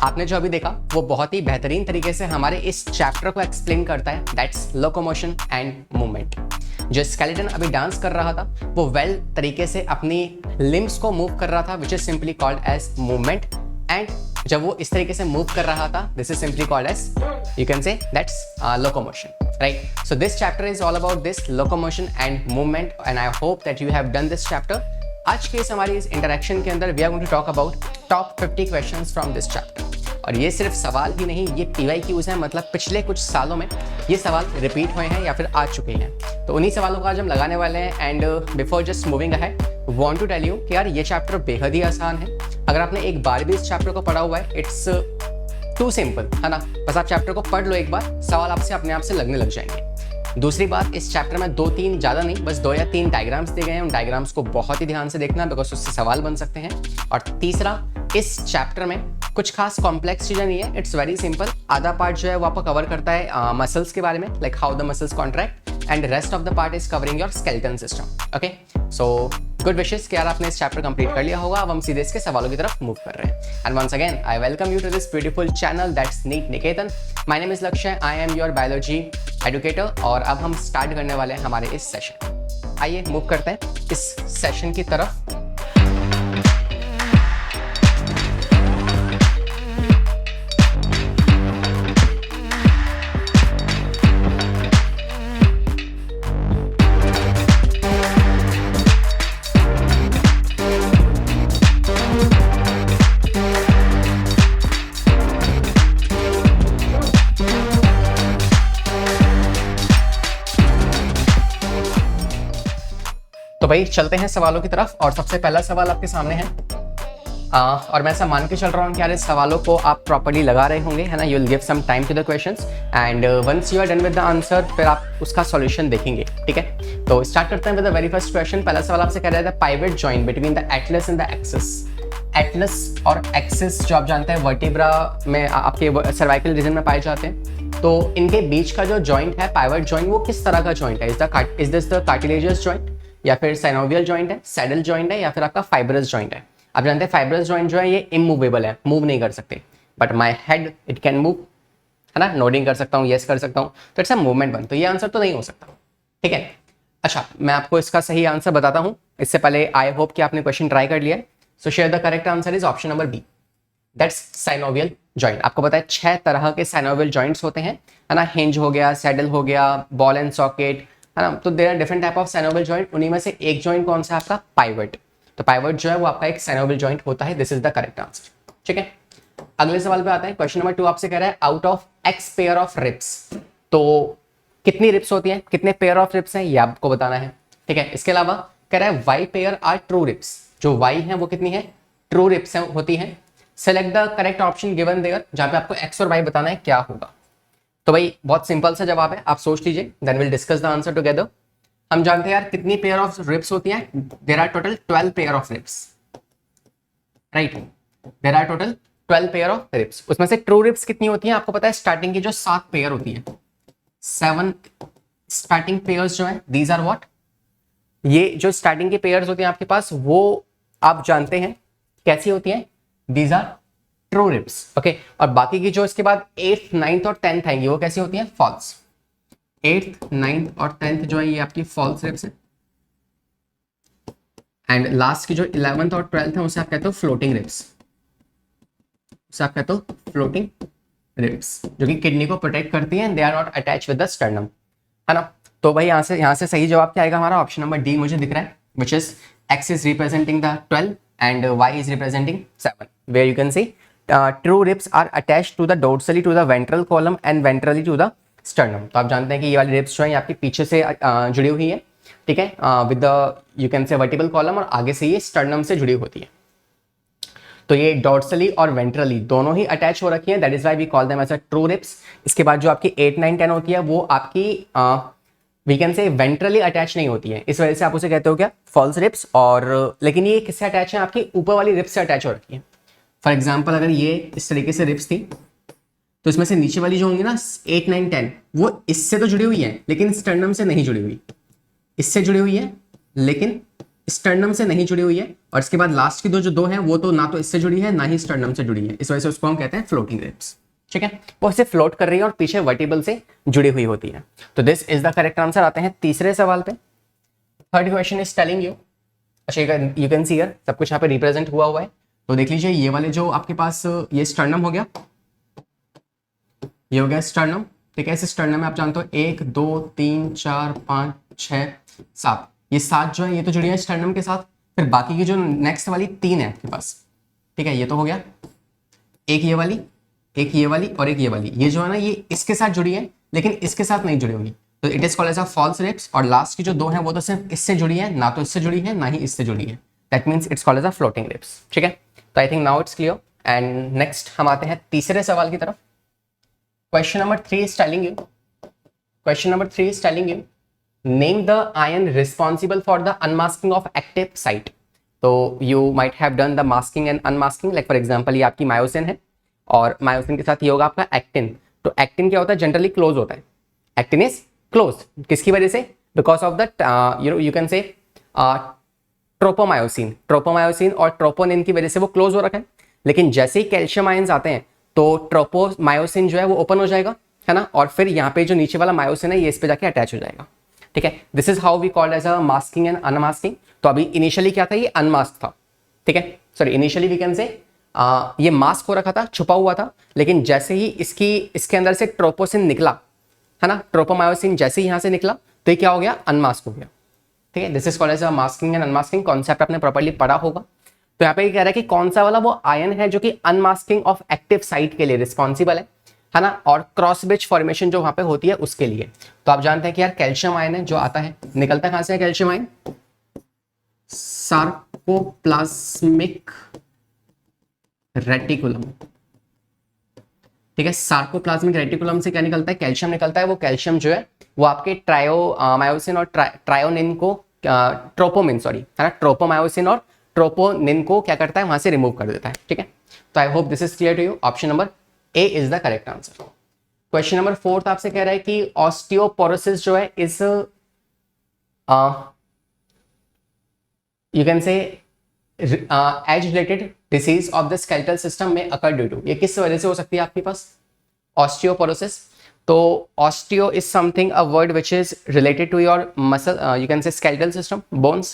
आपने जो अभी देखा वो बहुत ही बेहतरीन तरीके से हमारे इस चैप्टर को एक्सप्लेन करता है, दैट्स लोकोमोशन एंड मूवमेंट। जो स्केलेटन अभी डांस कर रहा था वो वेल तरीके से अपनी लिम्स को मूव कर रहा था, which is simply called as movement. And जब वो इस तरीके से मूव कर रहा था, this is simply called as, you can say that's locomotion, right. So this chapter is all about this locomotion and movement and I hope that you have done this chapter. आज के हमारी इस interaction के अंदर we are going to talk about top 50 questions from this chapter. और ये सिर्फ सवाल ही नहीं, ये PYQs हैं, मतलब पिछले कुछ सालों में ये सवाल रिपीट हुए हैं या फिर आ चुके हैं। तो उन्हीं सवालों को आज हम लगाने वाले हैं। And before just moving ahead want to tell you कि यार ये चैप्टर बेहद ही आसान है। अगर आपने एक बार भी इस चैप्टर को पढ़ा हुआ है, इट्स टू सिंपल, है ना। बस आप चैप्टर को पढ़ लो एक बार, सवाल आपसे अपने आप से लगने लग जाएंगे। दूसरी बात, इस चैप्टर में 2-3 ज़्यादा नहीं, बस 2 या 3 डायग्राम्स दिए गए हैं। उन डायग्राम्स को बहुत ही ध्यान से देखना, बिकॉज उससे सवाल बन सकते हैं। और तीसरा, इस चैप्टर में कुछ खास कॉम्प्लेक्स चीज़ें नहीं है, इट्स वेरी सिंपल। आधा पार्ट जो है वो आपको कवर करता है मसल्स के बारे में, like how the muscles contract, and rest of the part is covering your skeleton system. Okay, so good wishes कि यार आपने इस चैप्टर कंप्लीट कर लिया होगा। अब हम सीधे इसके सवालों की तरफ मूव कर रहे हैं। And once again I welcome you to this beautiful channel that's NEET Niketan. My name is Lakshya, I am your biology educator. और अब हम स्टार्ट करने वाले हैं हमारे इस सेशन। आइए मूव करते हैं इस सेशन की तरफ। तो भाई चलते हैं सवालों की तरफ। और सबसे पहला सवाल आपके सामने है, और मैं ऐसा मान के चल रहा हूँ कि यार इस सवालों को आप प्रॉपर्ली लगा रहे होंगे, है ना। You will give some time to the questions and once you are done with the answer, फिर आप उसका सॉल्यूशन देखेंगे, ठीक है। तो स्टार्ट करते हैं with the very first question. पहला सवाल आपसे कह रहा था pivot joint between the Atlas and the axis. Atlas और एक्सिस जो आप जानते हैं वर्टिब्रा में आपके सर्वाइकल रीजन में पाए जाते हैं। तो इनके बीच का जो जॉइंट है पाइवट जॉइंट, वो किस तरह का जॉइंट है? Is this the cartilaginous joint, या फिर साइनोवियल जॉइंट है, सैडल जॉइंट है, या फिर आपका फाइब्रस जॉइंट है? आप जानते हैं फाइब्रस जॉइंट जो है ये इमूवेबल है, मूव नहीं कर सकते, but my head it can move, है ना। नोडिंग कर सकता हूँ, यस कर सकता हूँ, तो इट्स अ मूवमेंट बन। तो ये आंसर तो नहीं हो सकता, ठीक है। अच्छा, मैं आपको इसका सही आंसर बताता हूँ। इससे पहले आई होप कि आपने क्वेश्चन ट्राई कर लिया है। So share the correct answer is option number B, that's synovial joint. आपको पता है 6 तरह के साइनोवियल जॉइंट्स होते हैं, है ना। हिंज हो गया, सैडल हो गया, बॉल एंड सॉकेट, है ना। तो there are different type of synovial joint. उन्हीं में से एक जॉइंट कौन सा है आपका? पाइवट। तो पाइवट जो है वो आपका एक साइनोवियल जॉइंट होता है। This is the correct answer, ठीक है। अगले सवाल पे आते हैं। क्वेश्चन नंबर 2 आपसे कह रहा है out of X pair of ribs. तो कितनी रिप्स होती हैं, कितने पेयर ऑफ रिप्स हैं, ये आपको बताना है, ठीक है। इसके अलावा कह रहा है Y pair are true ribs. जो वाई है वो कितनी है? ट्रू रिप्स होती है। Select the correct option given there, जहां पे आपको एक्स और वाई बताना है क्या होगा। तो भाई बहुत सिंपल सा जवाब है, आप सोच लीजिए, then will discuss the answer together. हम जानते हैं यार कितनी पेयर ऑफ रिब्स होती हैं? There are total 12 pair of ribs, right. There are total 12 pair of ribs. उसमें से ट्रू रिब्स कितनी होती हैं? आपको पता है स्टार्टिंग की जो 7 पेयर होती है, 7 स्टार्टिंग पेयर्स जो है, दीज आर व्हाट, ये जो स्टार्टिंग की पेयर्स होती हैं आपके पास, वो आप जानते हैं कैसी होती हैं? These are true ribs, okay. और बाकी की जो इसके बाद 8th 9th और 10th आएंगी, वो कैसी होती हैं? फॉल्स। 8th 9th और 10th जो है ये आपकी फॉल्स रिब्स है। एंड लास्ट की जो 11th और 12th है उसे आप कहते हो फ्लोटिंग रिब्स, उसे आप कहते हो फ्लोटिंग रिब्स, जो कि किडनी को प्रोटेक्ट करती हैं। They are not attach with the sternum, है ना। तो भाई यहाँ से सही जवाब क्या आएगा हमारा? ऑप्शन नंबर डी मुझे दिख रहा है, which is X is representing the 12 and Y is representing 7, where you can see true ribs are attached to the dorsally to the ventral column and ventrally to the sternum। तो आप जानते हैं कि ये वाली रिब्स जो है आपकी पीछे से जुड़ी हुई है, ठीक है, विद द यू कैन से वर्टिबल कॉलम, और आगे से ये स्टर्नम से जुड़ी होती है। तो ये डॉर्सली और वेंट्रली दोनों ही अटैच हो रखी है, that is why we call them as a true ribs. इसके बाद जो आपकी 8 9 10 होती है वो आपकी we can say ventrally attach नहीं होती है, इस वजह से आप उसे कहते हो क्या? False ribs. और लेकिन ये किससे अटैच है? आपकी ऊपर वाली रिब्स से अटैच हो रखी है। फॉर एग्जाम्पल अगर ये इस तरीके से रिब्स थी, तो इसमें से नीचे वाली जो होंगी ना 8 9 10, वो इससे तो जुड़ी हुई है लेकिन स्टर्नम से नहीं जुड़ी हुई, इससे जुड़ी हुई है लेकिन स्टर्नम से नहीं जुड़ी हुई है, और इसके बाद लास्ट की दो हैं वो तो ना तो इससे जुड़ी है ना ही स्टर्नम से जुड़ी है, इस वजह से उसको हम कहते हैं फ्लोटिंग रिब्स। ठीक है, वो ऐसे फ्लोट कर रही है और पीछे वर्टिबल से जुड़ी हुई होती है। तो this is the correct answer. आते हैं तीसरे सवाल पे। Third question is telling you, अच्छा यू कैन सी हियर सब कुछ यहाँ पे रिप्रेजेंट हुआ है। तो देख लीजिए ये वाले जो आपके पास ये स्टर्नम हो गया, ये हो गया स्टर्नम। ठीक है, इस स्टर्नम में आप जानते हो 1 2 3 4 5 6 7, ये 7 जो है ये तो जुड़ी है स्टर्नम के साथ। फिर बाकी की जो नेक्स्ट वाली 3 है आपके पास, ठीक है, ये तो हो गया, एक ये वाली, एक ये वाली और एक ये वाली, ये जो है ना ये इसके साथ जुड़ी है लेकिन इसके साथ नहीं जुड़ी हुई, तो it is called as a false ribs. और लास्ट की जो 2 है वो तो सिर्फ इससे जुड़ी है, ना तो इससे जुड़ी है ना ही इससे जुड़ी है, that means it's called as a floating ribs. ठीक है, तो I think now it's clear. And next हम आते हैं तीसरे सवाल की तरफ। Question number 3 is telling you, question number 3 is telling you, name the ion responsible for the unmasking of active site. तो you might have done the masking and unmasking, like for example ये आपकी myosin है और myosin के साथ ये होगा आपका एक्टिन। तो एक्टिन क्या होता है, जनरली क्लोज होता है, एक्टिन इज क्लोज, किसकी वजह से, because of the you can से ट्रोपोमायोसिन, ट्रोपोमायोसिन और ट्रोपोनिन की वजह से वो क्लोज हो रखा है। लेकिन जैसे ही कैल्शियम आयंस आते हैं तो ट्रोपोमायोसिन जो है वो ओपन हो जाएगा, है ना, और फिर यहाँ पे जो नीचे वाला मायोसिन है ये इस पे जाके अटैच हो जाएगा। ठीक है, this is how we called as a masking and unmasking. तो अभी इनिशियली क्या था, ये अनमास्क था। ठीक है, सॉरी इनिशियली वी कैन से ये मास्क हो रखा था, छुपा हुआ था, लेकिन जैसे ही इसके अंदर से ट्रोपोसिन निकला, है ना, ट्रोपोमायोसिन जैसे ही यहाँ से निकला तो ये क्या हो गया, अनमास्क हो गया। ठीक है, this is called as a masking and unmasking, concept आपने प्रॉपर्ली पढ़ा होगा। तो यहाँ पे कह रहा है कि कौन सा वाला वो आयन है जो कि अनमास्किंग ऑफ एक्टिव साइट के लिए रिस्पॉन्सिबल है ना, और क्रॉस ब्रिज फॉर्मेशन जो वहां पे होती है उसके लिए। तो आप जानते हैं कि यार कैल्शियम आयन है जो आता है, निकलता कहां से है कैल्शियम आयन, सार्कोप्लाज्मिक रेटिकुलम। ठीक है, सार्कोप्लाज्मिक रेटिकुलम से क्या निकलता है, कैल्शियम निकलता है। वो कैल्शियम जो है वो आपके मायोसिन और ट्रायोनिन को ट्रोपोमिन सॉरी है ना, ट्रोपोमायोसिन और ट्रोपोनिन को क्या करता है, वहां से रिमूव कर देता है। ठीक है, तो I hope this is clear to you. Option number A is the correct answer. Question number 4 आपसे कह रहा है कि ऑस्टियोपोरोसिस जो है is you can say age related disease of the skeletal system में अकर ड्यू टू, ये किस वजह से हो सकती है आपके पास ऑस्टियोपोरोसिस। तो osteo is something a word which is related to your muscle, you can say skeletal system, bones.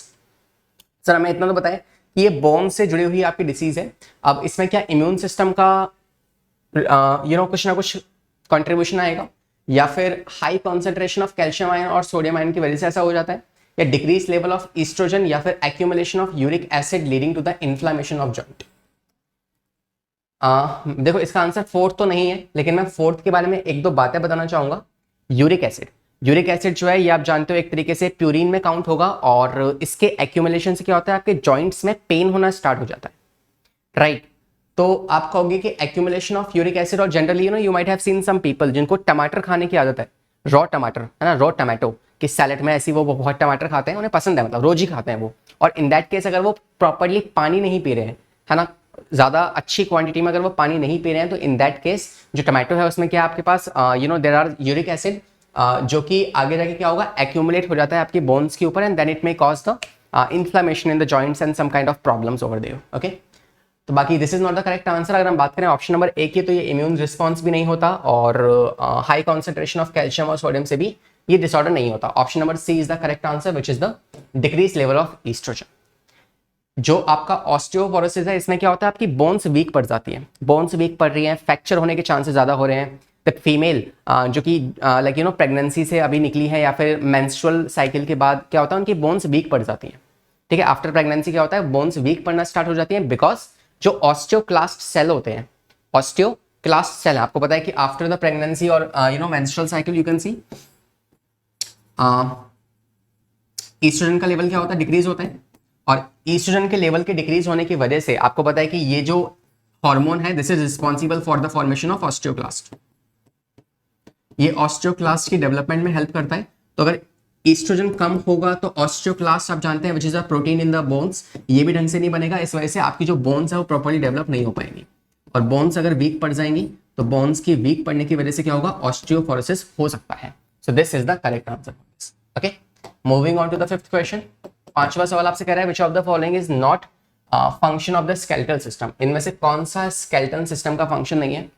Sir हमें इतना तो बताएं कि ये बोन से जुड़ी हुई आपकी डिसीज है। अब इसमें क्या इम्यून सिस्टम का कुछ ना कुछ कंट्रीब्यूशन आएगा, या फिर high concentration of calcium ion और सोडियम आयन की वजह से ऐसा हो जाता है, या डिक्रीज लेवल ऑफ ईस्ट्रोजन, या फिर accumulation of uric acid leading to the inflammation of joint. देखो इसका आंसर 4th तो नहीं है, लेकिन मैं 4th के बारे में एक दो बातें बताना चाहूंगा। यूरिक एसिड, यूरिक एसिड जो है ये आप जानते हो एक तरीके से प्यूरिन में काउंट होगा, और इसके एक्यूमुलेशन से क्या होता है, आपके जॉइंट्स में पेन होना स्टार्ट हो जाता है, राइट। तो आप कहोगे कि एक्यूमुलेशन ऑफ यूरिक एसिड, और generally you might have seen some people जिनको टमाटर खाने की आदत है, रॉ टमाटर है ना, रॉ टमाटो कि सैलेड में ऐसी वो बहुत टमाटर खाते हैं, उन्हें पसंद है, मतलब रोज ही खाते हैं वो। और इन दैट केस अगर वो प्रॉपरली पानी नहीं पी रहे हैं, है ना, ज़्यादा अच्छी क्वांटिटी में अगर वो पानी नहीं पी रहे हैं, तो इन दैट केस जो टमाटो है उसमें क्या आपके पास देयर आर यूरिक एसिड, जो कि आगे जाके क्या होगा, एक्यूमुलेट हो जाता है आपकी बोन्स के ऊपर, and then it may cause the inflammation in the joints and some kind of problems over there. Okay, तो बाकी this is not the correct answer. अगर हम बात करें ऑप्शन नंबर 1 की, तो ये इम्यून रिस्पॉन्स भी नहीं होता, और हाई कॉन्सेंट्रेशन ऑफ कैल्शियम और सोडियम से भी ये डिसऑर्डर नहीं होता। Option number C is the correct answer which is the decrease level of estrogen. जो आपका ऑस्टियोपोरोसिस है, इसमें क्या होता है, आपकी बोन्स वीक पड़ जाती है, बोन्स वीक पड़ रही हैं, फ्रैक्चर होने के चांसेस ज़्यादा हो रहे हैं। द फीमेल जो कि लाइक प्रेगनेंसी से अभी निकली है, या फिर मेंस्ट्रुअल साइकिल के बाद क्या होता है, उनकी बोन्स वीक पड़ जाती हैं। ठीक है, आफ्टर प्रेगनेंसी क्या होता है, बोन्स वीक पड़ना स्टार्ट हो जाती हैं, बिकॉज जो ऑस्टियोक्लास्ट सेल होते हैं, ऑस्टियोक्लास्ट सेल, आपको पता है कि आफ्टर द प्रेगनेंसी और menstrual cycle you can see estrogen का लेवल क्या होता है, डिक्रीज होता है, और ईस्ट्रोजन के लेवल के डिक्रीज होने की वजह से आपको पता है कि ये जो हार्मोन है, this is responsible for the formation of osteoclast. ये ऑस्टियोक्लास्ट की डेवलपमेंट में हेल्प करता है। तो अगर ईस्ट्रोजन कम होगा तो ऑस्टियोक्लास्ट आप जानते हैं which is a protein in the bones, ये भी ढंग से नहीं बनेगा, इस वजह से आपकी जो बोन्स है वो प्रॉपर्ली डेवलप नहीं हो पाएंगी, और बोन्स अगर वीक पड़ जाएंगी तो बोन्स की वीक पड़ने की वजह से क्या होगा, ऑस्टियोपोरोसिस हो सकता है। So this is the correct answer. Okay, moving on to the 5th question. 5वां सवाल आपसे कह रहा है which of the following is not function of the skeletal system, इनमें से कौन सा स्केलेटल सिस्टम का फंक्शन नहीं है।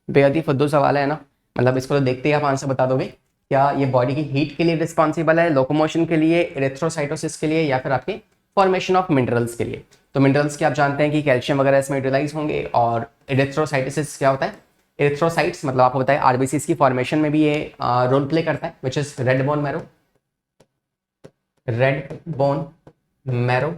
बेहद ही फुद्दू सवाल है ना, मतलब इसको तो देखते ही आप आंसर बता दोगे। क्या ये बॉडी की हीट के लिए रिस्पॉन्सिबल है, लोकोमोशन के लिए, इरेथ्रोसाइटोसिस के लिए, या फिर आपके फॉर्मेशन ऑफ मिनरल्स के लिए। तो मिनरल्स के आप जानते हैं कि कैल्शियम वगैरह इसमें यूटिलाइज होंगे, और इरेथ्रोसाइटोसिस क्या होता है, इरेथ्रोसाइट्स मतलब आपको बताया आरबीसीज की फॉर्मेशन में भी ये रोल प्ले करता है, which is red bone marrow, red bone marrow.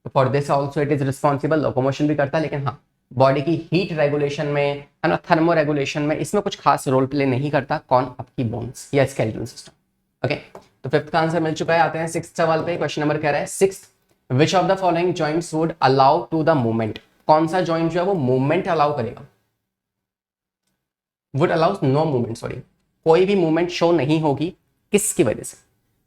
For this also it is responsible, locomotion भी करता है, लेकिन हाँ बॉडी की हीट रेगुलेशन में है ना, थर्मो रेगुलेशन में इसमें कुछ खास रोल प्ले नहीं करता। कौन? आपकी बोन्स या स्केलेटल सिस्टम। ओके, तो फिफ्थ का आंसर मिल चुका है। आते हैं सिक्स्थ सवाल पे। क्वेश्चन नंबर कह रहा है sixth, which of the following joints would allow to the movement, कौन सा जॉइंट जो है वो मूवमेंट अलाउ करेगा। Would allow no movement, sorry कोई भी मूवमेंट शो नहीं होगी, किसकी वजह से,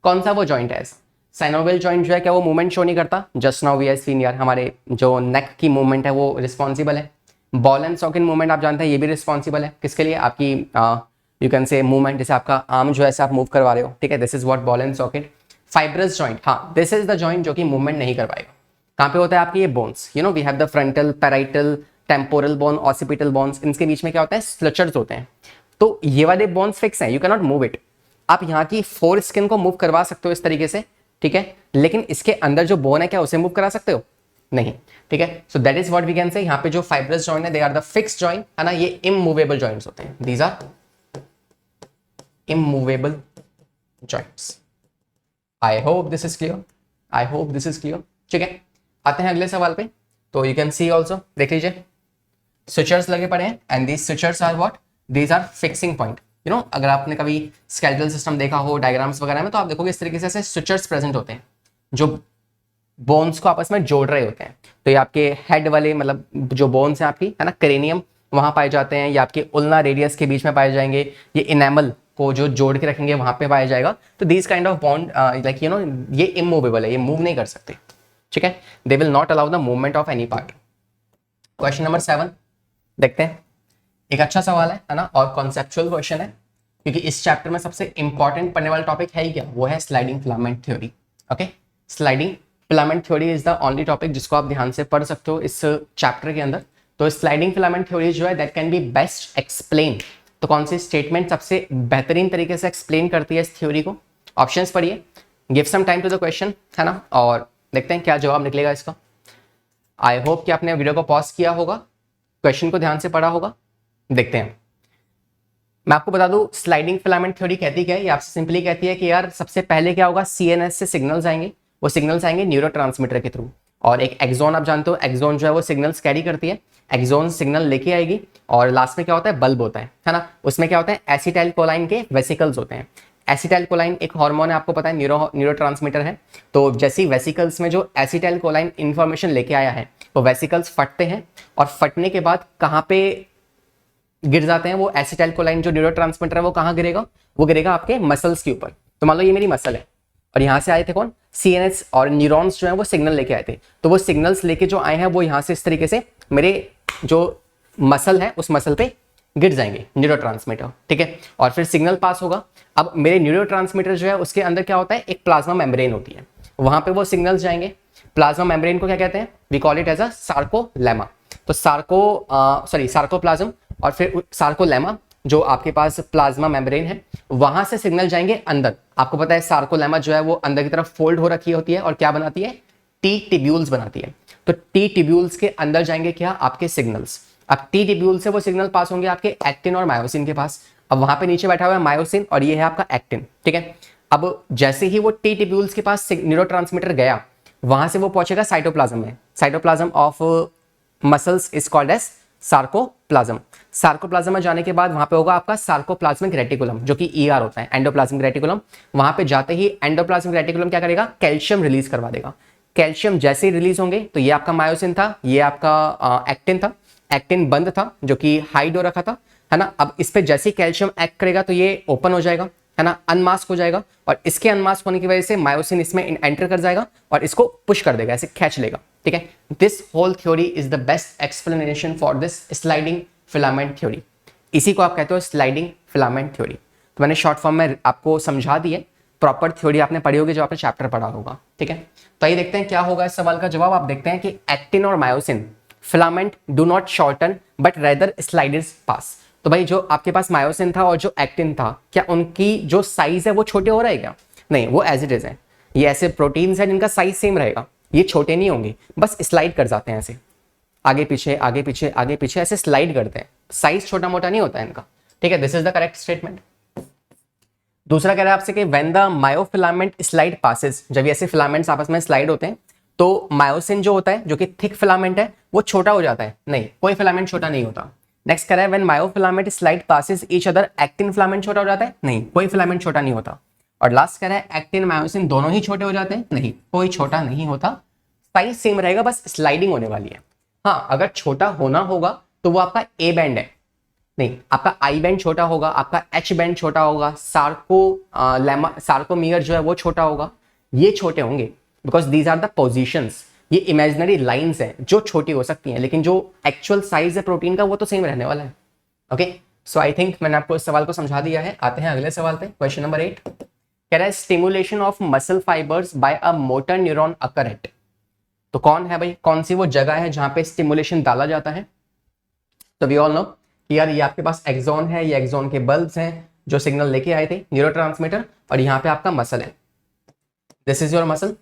कौन सा वो जॉइंट है ऐसा। साइनोवियल जॉइंट जो है क्या वो मूवमेंट शो नहीं करता, just now we have seen यार हमारे जो नेक की मूवमेंट है वो रिस्पॉन्सिबल है। बॉल एंड सॉकेट मूवमेंट आप जानते हैं ये भी रिस्पॉन्सिबल है, किसके लिए, आपकी यू कैन से मूवमेंट, जैसे आपका आर्म जो है ऐसे आप मूव करवा रहे हो, ठीक है, this is what ball and socket. Fibrous joint, हाँ दिस इज द जॉइंट जो कि मूवमेंट नहीं कर पाएगा। कहाँ पे होता है आपकी ये bones, you know we have the frontal, parietal, temporal bone, occipital bones, इनके बीच में क्या होता है, स्ट्रक्चर्स होते हैं। तो ये वाले बोन्स फिक्स हैं, you can not move it. आप यहाँ की फोर स्किन को मूव करवा सकते हो इस तरीके से, ठीक है, लेकिन इसके अंदर जो बोन है क्या उसे मूव करा सकते हो, नहीं, ठीक है। So that is what we can say, यहाँ पे जो फाइब्रस जॉइंट है they are the fixed joint, है ना, ये इमूवेबल जॉइंट्स होते हैं, these are immovable joints. I hope this is clear, I hope this is clear, ठीक है। आते हैं अगले सवाल पे। तो यू कैन सी ऑल्सो, देख लीजिए स्विचर्स लगे पड़े हैं, and these sutures are what, these are fixing point. You know अगर आपने कभी स्केलेटल सिस्टम देखा हो डायग्राम्स वगैरह में, तो आप देखोगे इस तरीके से ऐसे स्विचर्स प्रेजेंट होते हैं जो बोन्स को आपस में जोड़ रहे होते हैं। तो ये आपके हेड वाले मतलब जो बोन्स हैं आपकी, है ना, क्रेनियम वहाँ पाए जाते हैं, या आपके उल्ना रेडियस के बीच में पाए जाएंगे, ये इनेमल को जो जोड़ के रखेंगे वहाँ पे पाया जाएगा। तो these kind of bond like you know ये इमूवेबल है, ये मूव नहीं कर सकते, ठीक है, they will not allow the movement of any part. Question number 7 देखते हैं। एक अच्छा सवाल है ना, और कॉन्सेप्चुअल क्वेश्चन है, क्योंकि इस चैप्टर में सबसे इंपॉर्टेंट पढ़ने वाला टॉपिक है ही क्या, वो है sliding filament theory. Okay, sliding filament theory is the only topic जिसको आप ध्यान से पढ़ सकते हो इस चैप्टर के अंदर। तो स्लाइडिंग फिलामेंट थ्योरी जो है that can be best explain, तो कौन सी स्टेटमेंट सबसे बेहतरीन तरीके से एक्सप्लेन करती है इस थ्योरी को। ऑप्शंस पढ़िए, give some time to the question, है ना, और देखते हैं क्या जवाब निकलेगा इसका। आई होप कि आपने वीडियो को पॉज किया होगा, क्वेश्चन को ध्यान से पढ़ा होगा। देखते हैं, मैं आपको बता दूं स्लाइडिंग फिलामेंट थ्योरी कहती क्या है, ये आपसे सिंपली कहती है कि यार सबसे पहले क्या होगा, सीएनएस से सिग्नल्स आएंगे, वो सिग्नल्स आएंगे न्यूरोट्रांसमीटर के थ्रू, और एक एक्सोन आप जानते हो, एक्सोन जो है वो सिग्नल्स कैरी करती है, एक्सोन सिग्नल लेके आएगी, और लास्ट में क्या होता है, बल्ब होता है ना, उसमें क्या होता है, एसिटाइल कोलाइन के वेसिकल्स होते हैं। एसिटाइल कोलाइन एक हार्मोन है, आपको पता है, न्यूरोट्रांसमीटर है। तो जैसे वेसिकल्स में जो एसिटाइल कोलाइन इंफॉर्मेशन लेके आया है, वो वेसिकल्स फटते हैं, और फटने के बाद कहाँ पे गिर जाते हैं, वो एसिटाइल कोलाइन जो न्यूरोट्रांसमीटर है वो कहाँ गिरेगा, वो गिरेगा आपके मसल्स के ऊपर। तो मान लो ये मेरी मसल है, और यहाँ से आए थे कौन, सीएनएस और न्यूरॉन्स जो है वो सिग्नल लेके आए थे, तो वो सिग्नल्स लेके जो आए हैं वो यहाँ से इस तरीके से मेरे जो मसल है उस मसल पे गिर जाएंगे न्यूरोट्रांसमीटर, ठीक है, और फिर सिग्नल पास होगा। अब मेरे न्यूरोट्रांसमीटर जो है उसके अंदर क्या होता है, एक प्लाज्मा मेम्ब्रेन होती है, वहां पे वो सिग्नल्स जाएंगे। प्लाज्मा मेम्ब्रेन को क्या कहते हैं, we call it as a sarcolemma. तो सार्कोप्लाज्म और फिर सार्कोलेमा, जो आपके पास प्लाज्मा मेम्ब्रेन है, वहां से सिग्नल जाएंगे अंदर। आपको पता है सार्कोलेमा जो है वो अंदर की तरफ फोल्ड हो रखी होती है, और क्या बनाती है, टी टिब्यूल्स बनाती है। तो टी टिब्यूल्स के अंदर जाएंगे क्या, आपके सिग्नल्स। अब टी टिब्यूल से वो सिग्नल पास होंगे आपके एक्टिन और मायोसिन के पास। अब वहां पे नीचे बैठा हुआ है मायोसिन, और ये है आपका एक्टिन, ठीक है। अब जैसे ही वो टी टिब्यूल्स के पास न्यूरोट्रांसमीटर गया, वहां से वो पहुंचेगा साइटोप्लाज्म में। Cytoplasm of muscles is called as sarcoplasm. Sarcoplasm में जाने के बाद वहां पे होगा आपका सार्कोप्लाज्मिक रेटिकुलम, जो कि ईआर होता है, एंडोप्लाज्मिक रेटिकुलम। वहां पे जाते ही एंडोप्लाज्मिक रेटिकुलम क्या करेगा, कैल्शियम रिलीज करवा देगा। कैल्शियम जैसे ही रिलीज होंगे, तो ये आपका मायोसिन था, ये आपका एक्टिन था। एक्टिन बंद था जो कि हाइड हो रखा था, है ना। अब इस पे जैसे ही कैल्शियम एक्ट करेगा तो ये ओपन हो जाएगा, है ना, अनमास्क हो जाएगा, और इसके अनमास्क होने की वजह से मायोसिन इसमें एंटर कर जाएगा और इसको पुश कर देगा, ऐसे खींच लेगा, ठीक है। This whole theory is the best explanation for this sliding filament theory. इसी को आप कहते हो स्लाइडिंग फिलामेंट थ्योरी। तो मैंने शॉर्ट फॉर्म में आपको समझा दी है, प्रॉपर थ्योरी आपने पढ़ी होगी जो आपने चैप्टर पढ़ा होगा, ठीक है। तो ये देखते हैं क्या होगा इस सवाल का जवाब। आप देखते हैं कि एक्टिन और myosin filament do not shorten but rather sliders pass. तो भाई जो आपके पास मायोसिन था और जो एक्टिन था, क्या उनकी जो साइज है वो छोटे हो रहा है क्या? नहीं, वो एज इट इज है। ये ऐसे प्रोटीन्स हैं जिनका साइज सेम रहेगा, ये छोटे नहीं होंगे, बस स्लाइड कर जाते हैं ऐसे आगे पीछे आगे पीछे आगे पीछे ऐसे स्लाइड करते हैं, साइज छोटा मोटा नहीं होता है इनका, ठीक है। This is the correct statement. दूसरा कह रहा है आपसे कि when the myofilament slide passes, जब ऐसे फिलामेंट्स आपस में स्लाइड होते हैं तो मायोसिन जो होता है जो कि थिक फिलामेंट है वो छोटा हो जाता है। नहीं, कोई फिलामेंट छोटा नहीं होता। नेक्स्ट कह रहा है when myofilament slide passes each other, actin filament छोटा हो जाता है? नहीं, कोई फिलामेंट छोटा नहीं होता। और लास्ट कह रहा है एक्टिन मायोसिन दोनों ही छोटे हो जाते हैं? नहीं, कोई छोटा नहीं होता, साइज सेम रहेगा, बस स्लाइडिंग होने वाली है। हाँ, अगर छोटा होना होगा तो वो आपका ए बैंड है, नहीं आपका आई बैंड छोटा होगा, आपका एच बैंड छोटा होगा, सार्कोमियर जो है वो छोटा होगा, ये छोटे होंगे because these are the positions. ये इमेजिनरी लाइंस हैं जो छोटी हो सकती हैं, लेकिन जो एक्चुअल साइज है प्रोटीन का वो तो सेम रहने वाला है। ओके, सो आई थिंक मैंने आपको इस सवाल को समझा दिया है। आते हैं अगले सवाल पे, क्वेश्चन नंबर 8 कह रहा है stimulation of muscle fibres by a motor neuron occur at. तो कौन है भाई, कौन सी वो जगह है जहां पे स्टिमुलेशन डाला जाता है? तो वी ऑल नो कि यार ये आपके पास एक्सॉन है, ये एक्सॉन के बल्ब्स हैं जो सिग्नल लेके आए थे, न्यूरोट्रांसमीटर, और यहाँ पे आपका मसल है। दिस इज योर मसल,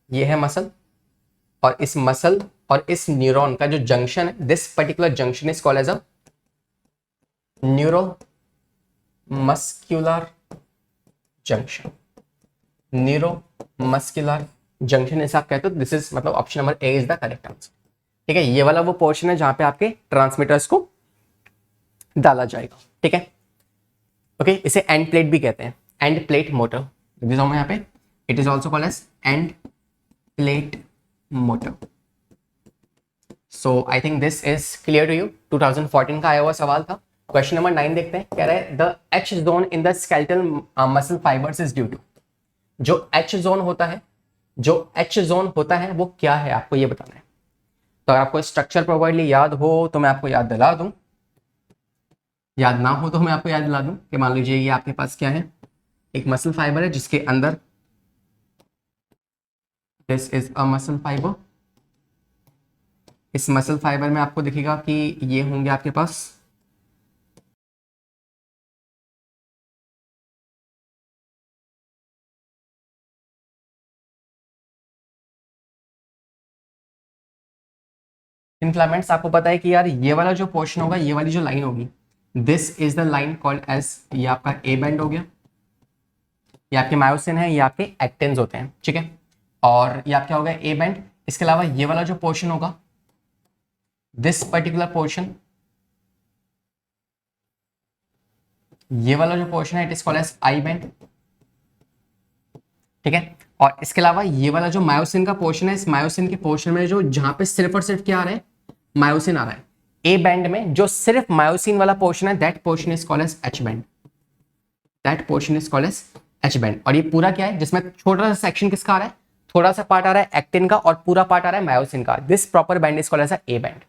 ये है मसल, और इस मसल और इस न्यूरॉन का जो जंक्शन है, this particular junction is called as a neuromuscular junction. Neuromuscular junction ऐसा आप कहते हो। दिस इज मतलब option number A is the correct answer, ठीक है। ये वाला वो पोर्शन है जहां पे आपके ट्रांसमीटर्स को डाला जाएगा, ठीक है। ओके, इसे एंड प्लेट भी कहते हैं, एंड प्लेट मोटर। यहाँ पे it is also called as end plate motor. So I think this is clear to you. 2014 का आया हुआ सवाल था। क्वेश्चन नंबर 9 देखते हैं, कह रहा है the H zone in the skeletal muscle fibres is due to. जो एच जोन होता है, जो एच जोन होता है वो क्या है, आपको ये बताना है। तो अगर आपको स्ट्रक्चर प्रोबेबली याद हो तो मैं आपको याद दिला दूं, याद ना हो तो मैं आपको याद दिला दूं कि मान लीजिए ये आपके पास क्या है, एक मसल फाइबर है जिसके अंदर this is a muscle fibre. इस मसल फाइबर में आपको दिखेगा कि ये होंगे आपके पास इन्फ्लामेंट्स। आपको पता है कि यार ये वाला जो पोर्शन होगा, ये वाली जो लाइन होगी, this is the line called as, ये आपका ए बैंड हो गया, ये आपके मायोसिन है, ये आपके एक्टिन्स होते हैं, ठीक है। और ये आपका हो गया ए बैंड। इसके अलावा ये वाला जो पोर्शन होगा, दिस पर्टिकुलर पोर्शन, ये वाला जो पोर्शन है it is called as I band, ठीक है। और इसके अलावा ये वाला जो मायोसिन का पोर्शन है, इस मायोसिन के पोर्शन में जो जहां पे सिर्फ और सिर्फ क्या आ रहा है, मायोसिन आ रहा है, ए बैंड में जो सिर्फ मायोसिन वाला पोर्शन है, that portion is called as H band, that portion is called as H band. और ये पूरा क्या है, जिसमें छोटा सा सेक्शन किसका आ रहा है, थोड़ा सा पार्ट आ रहा है एक्टिन का और पूरा पार्ट आ रहा है मायोसिन का, this proper band is called as A band,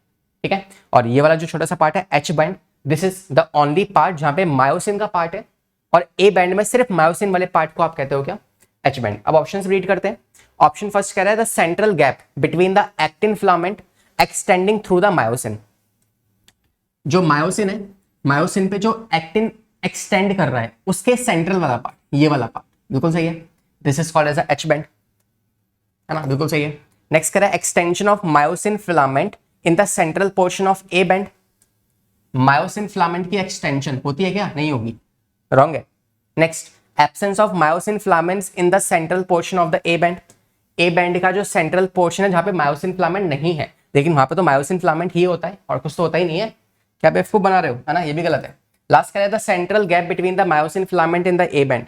ठीक है। और ये वाला जो छोटा सा पार्ट है H band, this is the only part जहां पे मायोसिन का पार्ट है, और ए बैंड में सिर्फ मायोसिन वाले पार्ट को आप कहते हो क्या, एच बैंड। अब ऑप्शंस रीड करते हैं। ऑप्शन फर्स्ट कह रहा है the central gap between the actin filament extending through the myosin. जो मायोसिन है, मायोसिन पे जो एक्टिन एक्सटेंड कर रहा है उसके सेंट्रल वाला पार्ट, ये वाला पार्ट, बिल्कुल सही है, this is called as H band, है ना, बिल्कुल सही है। नेक्स्ट कह रहा है extension of myosin filament in the central portion of A band. Myosin filament की एक्सटेंशन होती है क्या, नहीं होगी, रॉन्ग है। Next, absence of myosin filaments in the central portion of the A band. A band का जो सेंट्रल पोर्शन है जहां पे मायोसिन फिलामेंट नहीं है, लेकिन वहां पे तो मायोसिन फिलामेंट ही होता है और कुछ तो होता ही नहीं है, क्या बेवकूफ बना रहे हो, है ना, ये भी गलत है। लास्ट कह रहा है the central gap between the myosin filament in the A band.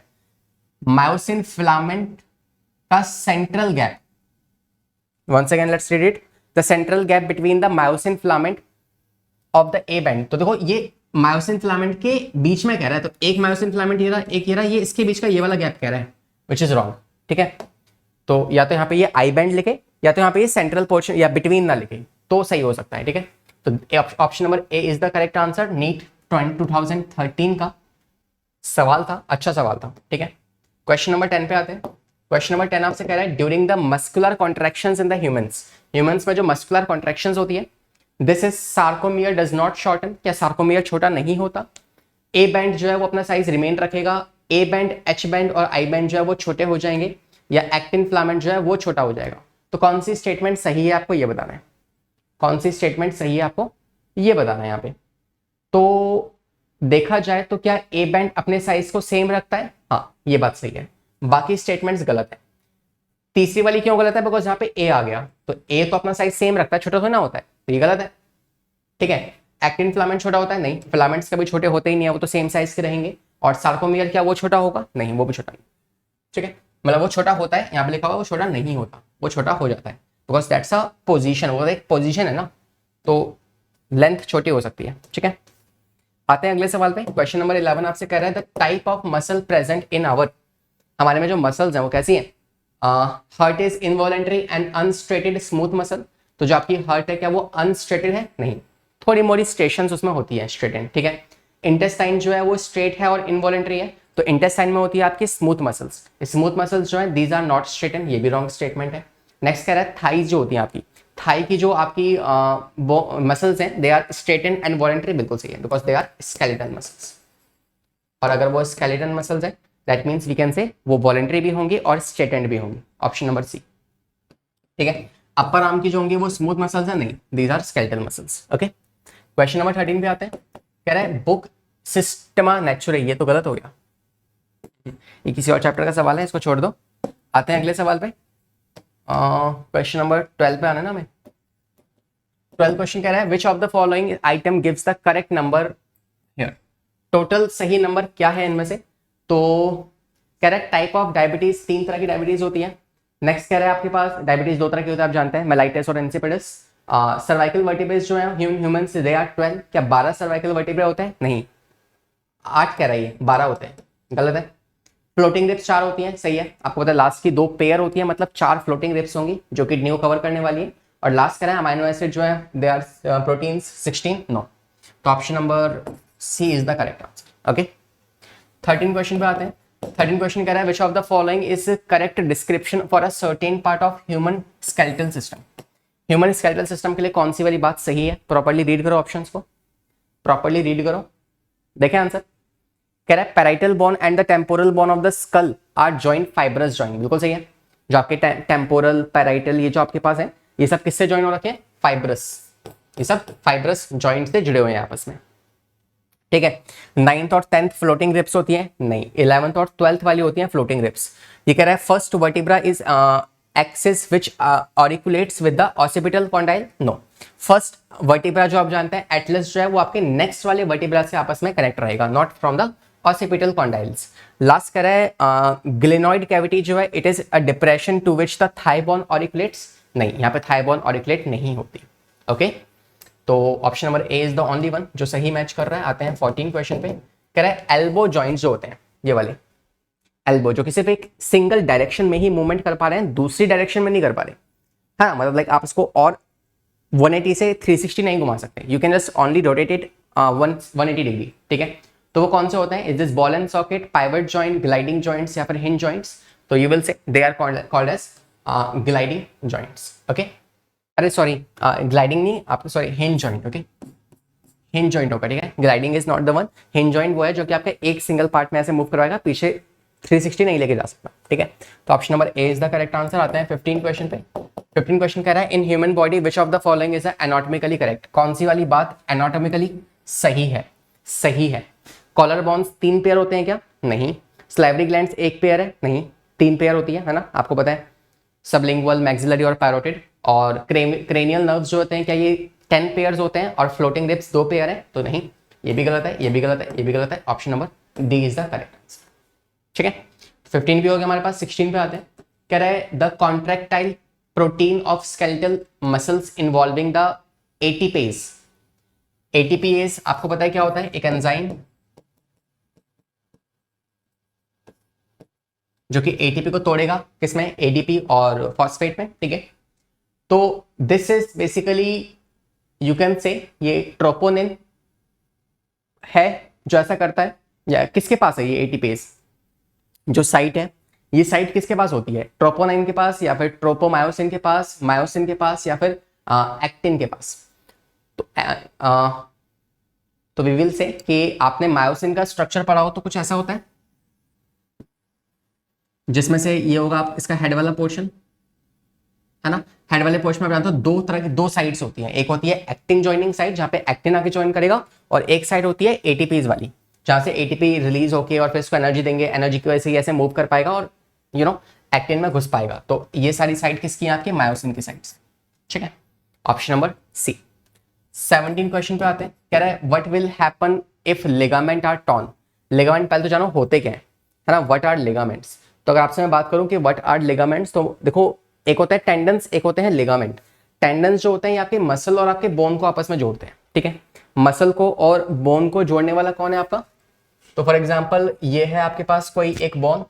Myosin filament का central gap, once again let's read it, the central gap between the myosin filament of the A band। तो देखो ये myosin filament के बीच में कह रहा है, तो एक मायोसिन फिलामेंट ये रहा, एक ये रहा, ये इसके बीच का ये वाला गैप कह रहा है, which is wrong, ठीक है। तो या तो यहाँ पे ये आई बैंड लिखे, या तो यहाँ पे ये सेंट्रल पोर्शन या बिटवीन ना लिखे तो सही हो सकता है, ठीक है। तो option number A is the correct answer, NEET 2013 का सवाल था, अच्छा सवाल था, ठीक है। क्वेश्चन नंबर 10 पे आते हैं। क्वेश्चन नंबर 10 आपसे कह रहा है during the muscular contractions in the humans में जो मस्कुलर कॉन्ट्रैक्शंस होती है, this is sarcomere does not shorten, क्या सार्कोमियर छोटा नहीं होता? ए बैंड जो है वो अपना साइज रिमेन रखेगा, ए बैंड, एच बैंड और आई बैंड जो है वो छोटे हो जाएंगे, या एक्टिन फिलामेंट जो है वो छोटा हो जाएगा। तो कौन सी स्टेटमेंट सही है आपको ये बताना है, कौन सी स्टेटमेंट सही है आपको ये बताना है यहाँ पे। तो देखा जाए तो क्या ए बैंड अपने साइज को सेम रखता है? हाँ, ये बात सही है, बाकी स्टेटमेंट्स गलत है। तीसरी वाली क्यों गलत है? बिकॉज यहाँ पे ए आ गया, तो ए तो अपना साइज सेम रखता है, छोटा थोड़ा ना होता है, तो ये गलत है, ठीक है। एक्टिन फिलामेंट छोटा होता है? नहीं, फिलामेंट्स कभी छोटे होते ही नहीं है, वो तो सेम साइज के रहेंगे। और सार्कोमियर क्या वो छोटा होगा? नहीं, वो भी छोटा नहीं, ठीक है। मतलब वो छोटा होता है, यहाँ पे लिखा हुआ वो छोटा नहीं होता, वो छोटा हो जाता है, बिकॉज दैट्स अ पोजीशन, वो एक पोजीशन है ना, तो लेंथ छोटी हो सकती है, ठीक है। आते हैं अगले सवाल पे। क्वेश्चन नंबर 11 आपसे कह रहा है the type of muscle present in our, हमारे में जो मसल्स हैं वो कैसी हैं? Heart is involuntary and unstriated smooth muscle, तो जो आपकी हार्ट है क्या वो अनस्ट्रेटेड है? नहीं, थोड़ी मोड़ी स्ट्रेशंस उसमें होती है, स्ट्रेटेड, ठीक है। इंटेस्टाइन जो है वो स्ट्रेट है और इनवॉलेंटरी है, तो इंटेस्टाइन में होती है आपकी स्मूथ मसल्स, स्मूथ मसल्स जो है दीज आर नॉट स्ट्रेटन, ये भी रॉन्ग स्टेटमेंट है। नेक्स्ट कह रहा है थाइज जो होती है आपकी, थाई की जो आपकी मसल्स हैं they are striated and voluntary, बिल्कुल सही है, because they are skeleton muscles. और अगर वो स्केलेटन मसल्स है that means we can say वो वॉलेंटरी भी होंगी और स्ट्रेटेंड भी होंगी, ऑप्शन नंबर सी, ठीक है। अपर आर्म की जो होंगी वो स्मूथ मसल्स है? नहीं, these are skeletal muscles, okay. Question number 13 पे आते हैं। कह रहा है बुक सिस्टमा नेचुरे, ये तो गलत हो गया, ये किसी और चैप्टर का सवाल है, इसको छोड़ दो। आते हैं अगले सवाल पे। क्वेश्चन नंबर 12 पे आना ना, हमें 12 क्वेश्चन कह रहा है which of the following item gives the correct number here, total सही नंबर क्या है इनमें से? तो कह रहा है टाइप ऑफ डायबिटीज, 3 तरह की डायबिटीज होती है। नेक्स्ट कह रहा है आपके पास डायबिटीज 2 तरह की होती है, आप जानते हैं, मेलाइटिस और इंसिपिडिस। सर्वाइकल वर्टिब्रेज जो है ह्यूमंस दे आर 12, क्या 12 सर्वाइकल वर्टिब्रे होते हैं? नहीं, 8 कह रही है, 12 होते हैं, गलत है। फ्लोटिंग रिप्स 4 होती हैं, सही है, आपको पता है लास्ट की 2 पेयर होती है, मतलब 4 फ्लोटिंग रिप्स होंगी जो कि न्यू कवर करने वाली है। और लास्ट कह रहा है अमाइनो एसिड जो है दे आर प्रोटीन्स 16, नो, तो option number C is the correct answer, okay. 13 question पे आते हैं। 13 क्वेश्चन कह रहा है which of the following is correct description for a certain part of human skeletal system, human skeletal system के लिए कौन सी वाली बात सही है? प्रॉपर्ली रीड करो ऑप्शंस को, प्रॉपर्ली रीड करो, देखें आंसर। कह रहा है parietal bone and the temporal bone of the skull are joint fibrous joint, बिल्कुल सही है। जो आपके टेम्पोरल, पैराइटल, ये जो आपके पास है ये सब किससे जॉइन हो रखे हैं? फाइब्रस, ये सब फाइब्रस जॉइंट से जुड़े हुए हैं आपस में, ठीक है। 9th और 10th फ्लोटिंग रिप्स होती है? नहीं, 11th और 12th वाली होती हैं फ्लोटिंग रिप्स। ये कह रहा है first vertebra is axis which articulates with the occipital condyle, no, first vertebra जो आप जानते हैं एटलस जो है वो आपके नेक्स्ट वाले वर्टिब्रा से आपस में कनेक्ट रहेगा, not from the occipital condyles. Last कह रहा है ग्लेनॉइड कैविटी जो है it is a depression to which the thigh bone articulates, नहीं, यहाँ पे थाई बोन ऑरिकुलेट नहीं होती, ओके। तो option number A is the only one जो सही मैच कर रहा है। आते हैं 14 क्वेश्चन पे। कह रहा है एल्बो जॉइंट्स जो होते हैं, ये वाले एल्बो जो कि सिर्फ एक सिंगल डायरेक्शन में ही मूवमेंट कर पा रहे हैं, दूसरी डायरेक्शन में नहीं कर पा रहे, हाँ, मतलब लाइक आप इसको और 180 से 360 नहीं घुमा सकते, you can just only rotate it 180 degree, ठीक है। तो वो कौन से होते हैं? Is this ball and socket, pivot joint, gliding joints या फिर हिंज जॉइंट्स? तो you will say they are called as gliding joints, okay. अरे सॉरी, ग्लाइडिंग नहीं, आपको sorry hinge joint, okay, hinge joint होगा, ठीक है। Gliding is not the one, hinge joint वो है जो कि आपके एक सिंगल पार्ट में ऐसे मूव करवाएगा, पीछे 360 नहीं लेके जा सकता, ठीक है। तो option number A is the correct answer. आते हैं 15 क्वेश्चन पे। 15 क्वेश्चन कह रहा है in human body which of the following is anatomically correct, कौन सी वाली बात एनाटॉमिकली सही है? सही है। कॉलर बोन्स 3 पेयर होते हैं क्या? नहीं। स्लाइवरी ग्लैंड्स 1 पेयर है? नहीं, 3 पेयर होती है ना, आपको पता है, सबलिंगुअल, मैक्सिलरी और पैरोटिड। और क्रेनियल नर्व्स जो होते हैं क्या ये 10 पेयर्स होते हैं? और फ्लोटिंग रिब्स 2 पेयर है? तो नहीं, ये भी गलत है, ये भी गलत है, ये भी गलत है, option number D is the correct answer, ठीक है। 15 भी हो गया हमारे पास, 16 पे आते हैं। कह रहा है the contractile protein of skeletal muscles involving the ATPase, ATPase आपको पता है क्या होता है? एक एंजाइम जो कि एटीपी को तोड़ेगा, किसमें? एडीपी और फॉस्फेट में, ठीक है। तो this is basically you can से ये ट्रोपोनिन है जो ऐसा करता है, या किसके पास है ये एटीपेज जो साइट है, ये साइट किसके पास होती है, ट्रोपोनाइन के पास या फिर ट्रोपोमायोसिन के पास, मायोसिन के पास या फिर एक्टिन के पास। तो तो वी विल से कि आपने मायोसिन का स्ट्रक्चर पढ़ा हो तो कुछ ऐसा होता है जिसमें से ये होगा आप इसका हेड वाला पोर्शन है ना। हेड वाले पोर्शन में जानते हो दो तरह की दो साइड्स होती हैं, एक होती है एक्टिन ज्वाइनिंग साइड जहां पे एक्टिन आके ज्वाइन करेगा, और एक साइड होती है एटीपीज वाली जहां से एटीपी रिलीज होके और फिर इसको एनर्जी देंगे, एनर्जी की वजह से ऐसे मूव कर पाएगा और एक्टिन में घुस पाएगा। तो ये सारी साइड किसकी है आपके मायोसिन की साइड। ठीक है, ऑप्शन नंबर सी। 17 क्वेश्चन पे आते हैं, कह रहा है what will happen if ligament are torn. Ligament पहले तो जानो होते क्या है ना, व्हाट आर लिगामेंट्स। तो अगर आपसे मैं बात करूं कि व्हाट आर लिगामेंट्स, तो देखो एक होता है टेंडन्स, एक होते हैं लिगामेंट। टेंडन्स जो होते हैं ये आपके मसल और आपके बोन को आपस में जोड़ते हैं। ठीक है, मसल को और बोन को जोड़ने वाला कौन है आपका, तो फॉर एग्जांपल ये है आपके पास कोई एक बोन।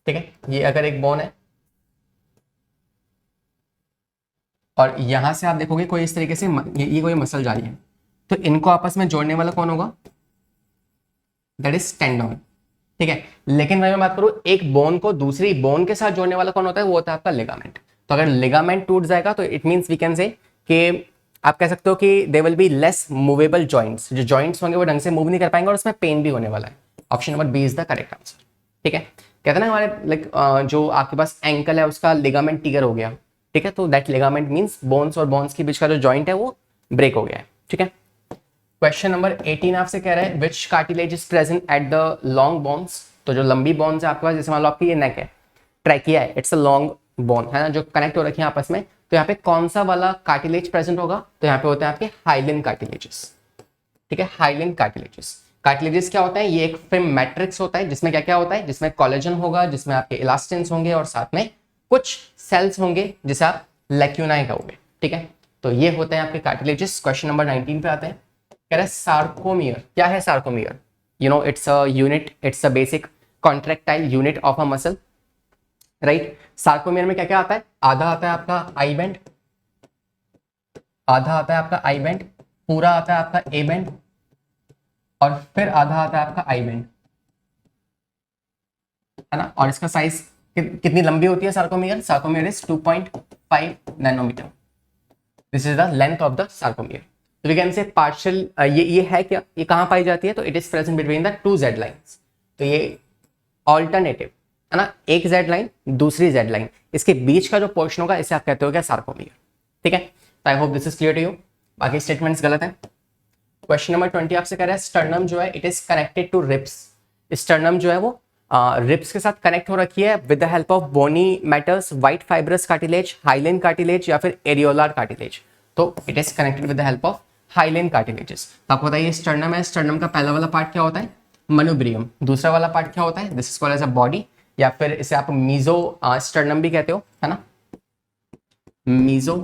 ठीक है, ये अगर एक बोन है और यहां से आप देखोगे कोई इस तरीके से ये कोई मसल जा रही है, तो इनको आपस में जोड़ने वाला कौन होगा, दैट इज टेंडन। ठीक है, लेकिन मैं बात करूं एक बोन को दूसरी बोन के साथ जोड़ने वाला कौन होता है, वो होता है आपका लिगामेंट। तो अगर लिगामेंट टूट जाएगा तो इट मींस वी कैन से कि आप कह सकते हो कि they will be less movable joints, जो जॉइंट्स होंगे वो ढंग से मूव नहीं कर पाएंगे और उसमें पेन भी होने वाला है। Option number B is the correct answer. ठीक है, कहते हैं ना हमारे लाइक जो आपके पास एंकल है उसका लिगामेंट टिगर हो गया। ठीक है, तो दैट लिगामेंट मींस बोन्स और बोन्स के बीच का जो जॉइंट है वो ब्रेक हो गया है। ठीक है, क्वेश्चन नंबर 18 आपसे कह रहा है which cartilage is present at the long bones. तो जो लंबी बोन्स है आपके पास, जैसे मान लो आपकी ये नेक है, ट्रैकिया है, इट्स अ लॉन्ग बोन है ना जो कनेक्ट हो रखी है आपस में, तो यहाँ पे कौन सा वाला कार्टिलेज प्रेजेंट होगा, तो यहाँ पे होते हैं आपके हाइलिन कार्टिलेजेस। ठीक है, हाइलिन कार्टिलेजेस। कार्टिलेजेस क्या होता है, ये एक फिल्म मैट्रिक्स होता है जिसमें क्या क्या होता है, जिसमें कोलेजन होगा, जिसमें आपके इलास्टिन्स होंगे और साथ में कुछ सेल्स होंगे जिसे आप लैक्यूनाई कहोगे। ठीक है, तो ये होते हैं आपके कार्टिलेजेस। क्वेश्चन नंबर 19 पे आते हैं, कह रहा है सार्कोमियर। क्या है sarcomere, it's a unit, it's a basic contractile unit of a muscle, right. Sarcomere में क्या क्या आता है, आधा आता है आपका आई बैंड, आधा आता है आपका आई बैंड, पूरा आता है आपका ए बैंड और फिर आधा आता है आपका आई बैंड, है ना। और इसका साइज कितनी लंबी होती है sarcomere, sarcomere is 2.5 nanometre. This is the length of the sarcomere. तो वी कैन से पार्शियल, ये है क्या, ये कहां पाई जाती है, तो it is present between the two Z lines. तो ये ऑल्टरनेटिव है ना, एक जेड लाइन दूसरी जेड लाइन, इसके बीच का जो पोर्शन होगा इसे आप कहते हो क्या, सार्कोमियर। ठीक है, तो I hope this is clear to you, बाकी स्टेटमेंट्स गलत है। क्वेश्चन नंबर 20 आपसे कह रहा है स्टर्नम जो है it is connected to ribs. Sternum जो है वो रिब्स के साथ कनेक्ट हो रखी है with the help of bony matters, white fibrous cartilage, hyaline cartilage या फिर एरियोलार कार्टिलेज। तो it is connected with the help of hyaline cartilages. तो आपको बताइए स्टर्नम है, स्टर्नम का पहला वाला पार्ट क्या होता है, मनुब्रियम। दूसरा वाला पार्ट क्या होता है, this is called as a body, या फिर इसे आप मीजो स्टर्नम भी कहते हो, है ना, मीजो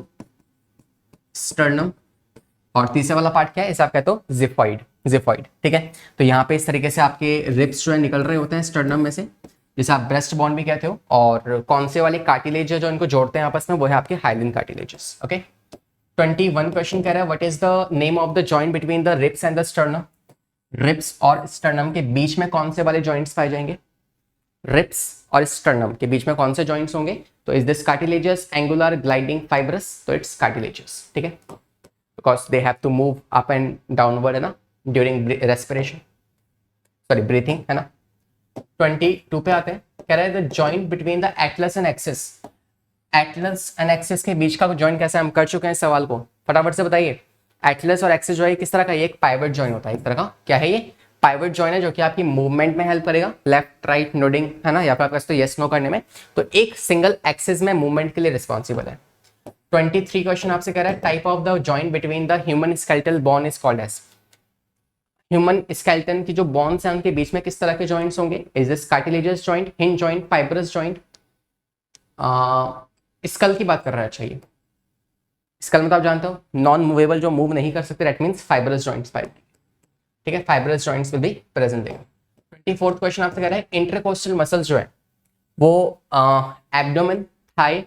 स्टर्नम। और तीसरा वाला पार्ट क्या है, इसे आप कहते हो जिफॉइड, जिफॉइड। ठीक है, तो यहाँ पे इस तरीके से आपके रिब्स जो है निकल रहे होते हैं स्टर्नम में से, जिसे आप ब्रेस्ट बोन भी कहते हो। और कौन से वाले कार्टिलेज है जो इनको जोड़ते हैं आपस में, वो है आपके हाइलिन कार्टिलेजेस। ओके, 21 क्वेश्चन कह रहा है what is the name of the joint between the ribs and the sternum. Ribs और स्टर्नम के बीच में कौन से वाले जॉइंट्स पाए जाएंगे, रिब्स और स्टर्नम के बीच में कौन से जॉइंट्स होंगे, तो is this cartilaginous, angular, gliding, fibrous, तो इट्स कार्टिलेजस। ठीक है, because they have to move up and downward है ना during respiration, sorry breathing है ना। 22 पे आते हैं, कह रहा है the joint between the atlas and axis। atlas and axis के बीच का जॉइंट कैसा है, हम कर चुके हैं इस सवाल को, फटाफट से बताइए। एटलस और एक्सिस जो है किस तरह का, ये एक पाइवट जॉइंट होता है, एक तरह का क्या है ये, पाइवट जॉइंट है जो कि आपकी मूवमेंट में हेल्प करेगा, लेफ्ट राइट नोडिंग है ना, या फिर आपका यस नो करने में। तो एक सिंगल एक्सिस में मूवमेंट के लिए रिस्पॉन्सिबल है। 23 क्वेश्चन आपसे कह रहा है type of the joint between the human skeletal bone is called as. Human skeleton की जो बोन्स हैं उनके बीच में किस तरह के जॉइंट्स होंगे, is this cartilaginous joint, hinge joint, fibrous joint. Skull की बात कर रहा है, अच्छा ये स्कल मतलब आप जानते हो नॉन मूवेबल, जो मूव नहीं कर सकते, दैट मींस फाइब्रस जॉइंट्स पाए। ठीक है, fibrous joints will be present there. 24th question आपसे कह रहा है इंटरकोस्टल मसल्स जो है वो एब्डोमेन, थाई,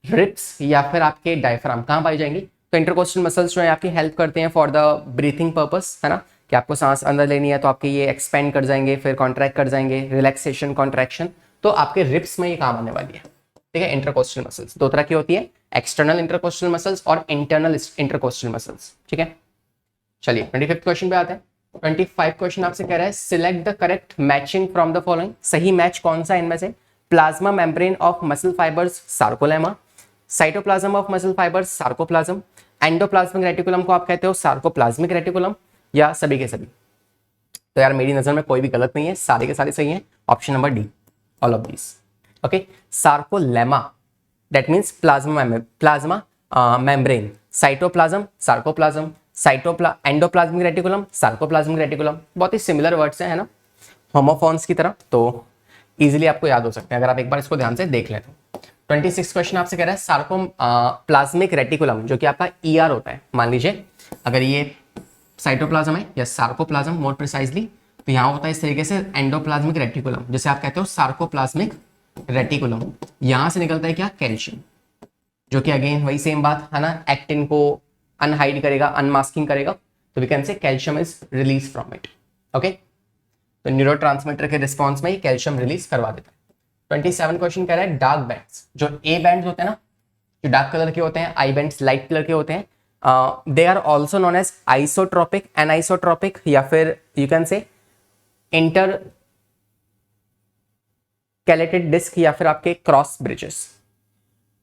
रिब्स या फिर आपके डायफ्राम कहाँ पाई जाएंगी। तो इंटरकोस्टल मसल्स जो है आपकी हेल्प करते हैं फॉर द ब्रीथिंग पर्पस, है ना, कि आपको सांस अंदर लेनी है तो आपके ये एक्सपेंड कर जाएंगे, फिर कॉन्ट्रैक्ट कर जाएंगे, रिलैक्सेशन, कॉन्ट्रैक्शन, तो आपके रिब्स में ये काम आने वाली है। ठीक है, इंटरकोस्टल मसल्स दो तरह की होती है, एक्सटर्नल इंटरकोस्टल मसल्स और इंटरनल इंटरकोस्टल मसल्स। ठीक है, चलिए 25th क्वेश्चन पे आते हैं। 25 क्वेश्चन आपसे कह रहा है select the correct matching from the following, सही मैच कौन सा इनमें से, plasma membrane of muscle fibres sarcolemma, cytoplasm of muscle fibres sarcoplasm, endoplasmic reticulum को आप कहते हो सार्कोप्लाज्मिक रेटिकुलम, या सभी के सभी। तो यार मेरी नजर में कोई भी गलत नहीं है, सारे के सारे सही हैं, option number D, all of these. Okay, sarcolemma that means plasma membrane, cytoplasm sarcoplasm, endoplasmic reticulum sarcoplasmic reticulum, बहुत ही सिमिलर वर्ड्स हैं, है ना, होमोफोन्स की तरह, तो इजीली आपको याद हो सकते हैं अगर आप एक बार इसको ध्यान से देख लें तो। 26 क्वेश्चन आपसे कह रहा है सार्कोप्लाज्मिक रेटिकुलम जो कि आपका ईआर होता है, मान लीजिए अगर ये साइटोप्लाज्म है या सार्कोप्लाज्म मोर प्रिसाइजली, तो यहाँ होता है इस तरीके से एंडोप्लाज्मिक रेटिकुलम, जैसे आप कहते हो सार्कोप्लाज्मिक रेटिकुलम, यहाँ से निकलता है क्या, कैल्शियम, जो कि अगेन वही सेम बात है ना, एक्टिन को अनहाइड करेगा, अनमास्किंग करेगा, तो we can say calcium is release from it. Okay, तो न्यूरोट्रांसमीटर के रिस्पॉन्स में ही कैल्शियम रिलीज करवा देता है। 27 क्वेश्चन कह रहा है डार्क बैंड्स, जो ए बैंड्स होते हैं ना, जो डार्क कलर के होते हैं, आई बैंड्स लाइट कलर के होते हैं, they are also known as isotropic, anisotropic, या फिर you can say intercalated disc, या फिर आपके क्रॉस ब्रिजेस।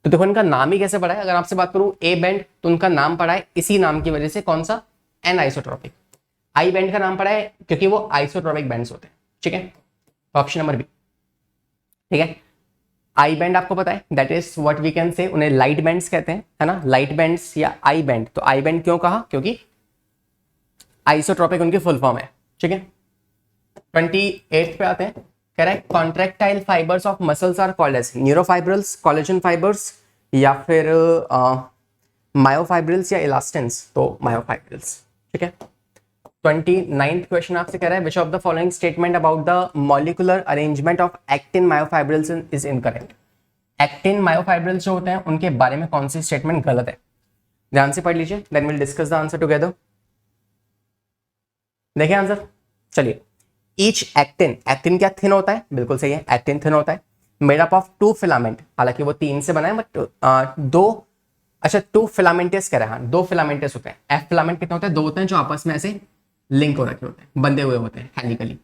तो देखो इनका नाम ही कैसे पड़ा है, अगर आपसे बात करूं ए बैंड तो उनका नाम पड़ा है इसी नाम की वजह से, कौन सा, एन आइसोट्रोपिक। आई बैंड का नाम पड़ा है क्योंकि वो आइसोट्रोपिक बैंड्स होते हैं। ठीक है, ऑप्शन नंबर बी। ठीक है, आई बैंड आपको पता है that is what we can say, उन्हें लाइट बैंड्स कहते हैं, है ना, लाइट बैंड्स या आई बैंड। तो आई बैंड क्यों कहा, क्योंकि आइसोट्रोपिक उनकी फुल फॉर्म है। ठीक है, 28 पे आते हैं, कह रहा है contractile fibres of muscles are called as neurofibrils, collagen fibres, या फिर मायोफाइब्रल्स या इलास्टिन्स, तो मायोफाइब्रल्स। ठीक है, 29th क्वेश्चन आपसे कह रहा है which of the following statement about the molecular arrangement of actin myofibrils is incorrect. Actin myofibrils जो होते हैं उनके बारे में कौन सी स्टेटमेंट गलत है, ध्यान से पढ़ लीजिए, then will discuss the answer together. देखिए आंसर, चलिए, ईच एक्टिन, एक्टिन क्या थिन होता है, बिल्कुल सही है, एक्टिन थिन होता है, मेड अप ऑफ 2 फिलामेंट, हालांकि वो 3 से बना है बट 2, अच्छा 2 फिलामेंटस कह रहे हैं, 2 फिलामेंटस होते हैं। एफ फिलामेंट कितने होते हैं, 2 होते हैं जो आपस में ऐसे लिंक हो रखे होते हैं, बंधे हुए होते हैं हेलिकली।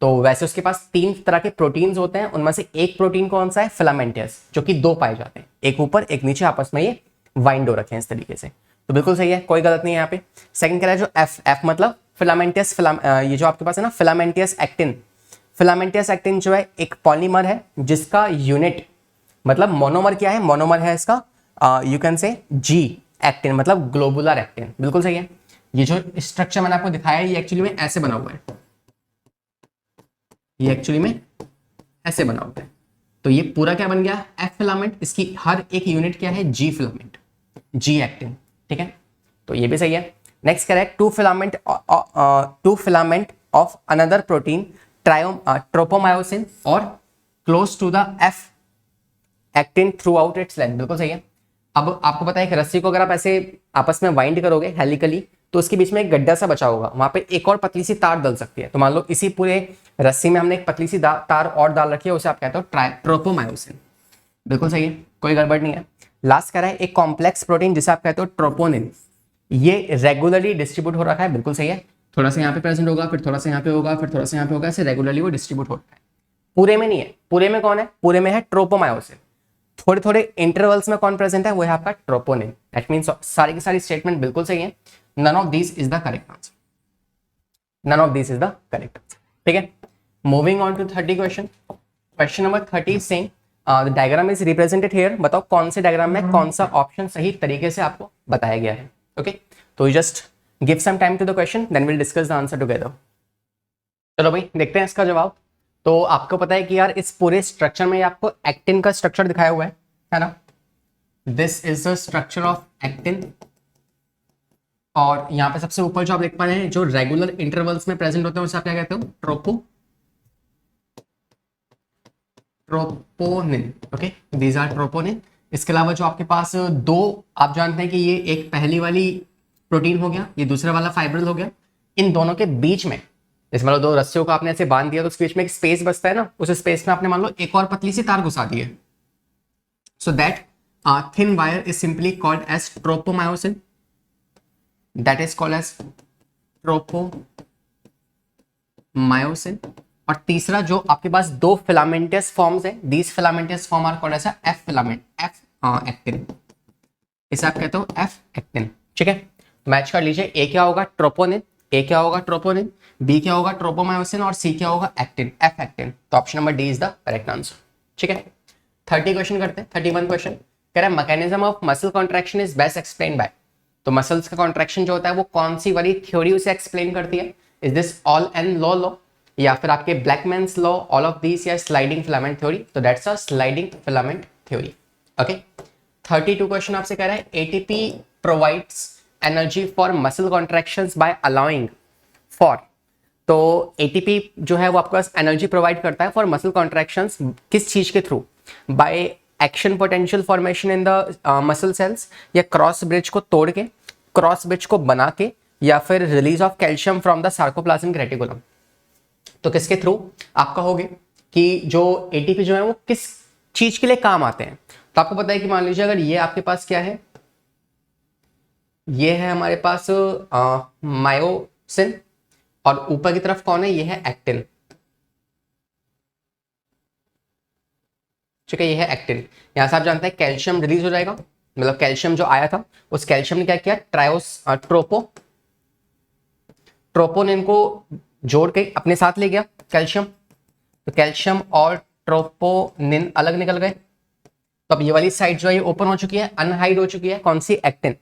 तो वैसे उसके पास 3 तरह के प्रोटीन्स होते हैं, उनमें से एक प्रोटीन कौन सा है, फिलामेंटस, जो कि 2 पाए जाते हैं, एक ऊपर एक नीचे, आपस में ये वाइंड हो रखे हैं इस तरीके से, तो बिल्कुल सही है, कोई गलत नहीं है यहाँ पे। सेकंड कह रहा है जो एफ मतलब फिलामेंटस, ये जो आपके पास है ना फिलामेंटस एक्टिन, फिलामेंटस एक्टिन जो है एक पॉलीमर है जिसका यूनिट मतलब मोनोमर क्या है, मोनोमर है इसका यू कैन से जी एक्टिन, मतलब ग्लोबुलर एक्टिन, बिल्कुल सही है। ये जो स्ट्रक्चर मैंने आपको दिखाया है ये एक्चुअली में ऐसे बना हुआ है, ये एक्चुअली में ऐसे बना हुआ है, तो ये पूरा क्या बन गया, एफ फिलामेंट, इसकी हर एक यूनिट क्या है, जी फिलामेंट, जी एक्टिन। ठीक है, तो ये भी सही है। Next correct, 2 filament of another protein tropomyosin और close to the F actin throughout its length, बिल्कुल सही है। अब आपको पता है कि रस्सी को अगर आप ऐसे आपस में वाइंड करोगे हेलिकली तो उसके बीच में एक गड्ढा सा बचा होगा, वहां पे एक और पतली सी तार डल सकती है, तो मान लो इसी पूरे रस्सी में हमने एक पतली सी तार और डाल रखी है, उसे आप कहते हो ट्रोपोमायोसिन, बिल्कुल सही है, कोई गड़बड़ नहीं है। लास्ट कह रहा है एक कॉम्प्लेक्स प्रोटीन जिसे आप कहते हो ट्रोपोनिन, ये रेगुलरली डिस्ट्रीब्यूट हो रखा है, बिल्कुल सही है, थोड़ा सा यहाँ पे प्रेजेंट होगा, फिर थोड़ा सा यहाँ पे होगा, फिर थोड़ा सा यहाँ पे होगा, ऐसे रेगुलरली वो डिस्ट्रीब्यूट हो रहा है। पूरे में नहीं है, पूरे में कौन है, पूरे में है ट्रोपोमायोसिन, थोड़े थोड़े इंटरवल्स में कौन प्रेजेंट है, वो है आपका ट्रोपोनिन। दैट मींस सारी की सारी स्टेटमेंट बिल्कुल सही है, none of this is the correct answer, none of this is the correct answer. ठीक है, moving on to 30 question. Question number 30 same, the diagram is represented here, बताओ कौन से डायग्राम में कौन सा ऑप्शन सही तरीके से आपको बताया गया है। ओके, तो just give some time to the question, then will discuss the answer together. चलो भाई देखते हैं इसका जवाब। तो आपको पता है कि यार इस पूरे स्ट्रक्चर में आपको एक्टिन का स्ट्रक्चर दिखाया हुआ है ना, this is the structure of actin, और यहाँ पे सबसे ऊपर जो आप देख पा रहे हैं जो रेगुलर इंटरवल्स में प्रेजेंट होते हैं उसे आप क्या कहते हो, troponin. Okay, these are troponin. इसके अलावा जो आपके पास 2 आप जानते हैं कि ये एक पहली वाली प्रोटीन हो गया, ये दूसरा वाला फाइब्रिल हो गया, इन दोनों के बीच में, जैसे मान लो दो रस्सियों को आपने ऐसे बांध दिया तो उसके बीच में एक स्पेस बचता है ना, उस स्पेस में आपने मान लो एक और पतली सी तार घुसा दी है, so that thin wire is simply called as tropomyosin, that is called as tropomyosin. और तीसरा जो आपके पास दो फिलामेंटस फॉर्म्स हैं, these filamentous form are called as F filament, F actin, इसे आप कहते हो एफ एक्टिन। ठीक है, मैच कर लीजिए, ए क्या होगा ट्रोपोनिन, ए क्या होगा ट्रोपोनिन, बी क्या होगा ट्रोपोमायोसिन और सी क्या होगा एक्टिन, एफ एक्टिन। तो option number D is the correct answer. ठीक है, 30 क्वेश्चन करते हैं। 31 क्वेश्चन कह रहा है mechanism of muscle contraction is best explain by, तो मसल्स का कॉन्ट्रैक्शन जो होता है वो कौन सी वाली थ्योरी उसे एक्सप्लेन करती है? Is this all and law, या फिर आपके Blackman's law, all of these, या स्लाइडिंग फिलामेंट थ्योरी? तो that's a sliding filament theory. Okay, 32 question आपसे कह रहा है ATP provides energy for muscle contractions by allowing for, तो एटीपी जो है वो आपके पास एनर्जी प्रोवाइड करता है फॉर मसल कॉन्ट्रैक्शंस, किस चीज के through? By action potential formation in the muscle cells, या क्रॉस ब्रिज को तोड़ के, क्रॉस ब्रिज को बना के, या फिर release of calcium from the sarcoplasmic reticulum. तो किसके थ्रू आप कहोगे कि जो एटीपी जो है वो किस चीज के लिए काम आते हैं? तो आपको पता है कि मान लीजिए अगर ये आपके पास क्या है, ये है हमारे पास मायोसिन, और ऊपर की तरफ कौन है, ये है एक्टिन। ठीक है, ये है एक्टिन। यहां से आप जानते हैं कैल्शियम रिलीज हो जाएगा, मतलब कैल्शियम जो आया था उस कैल्शियम ने क्या किया, ट्रोपोनिन को जोड़ के अपने साथ ले गया कैल्शियम, तो कैल्शियम और ट्रोपोनिन अलग निकल गए। तो अब ये वाली साइड जो है ये ओपन हो चुकी है, अनहाइड हो चुकी है, कौन सी, एक्टिन।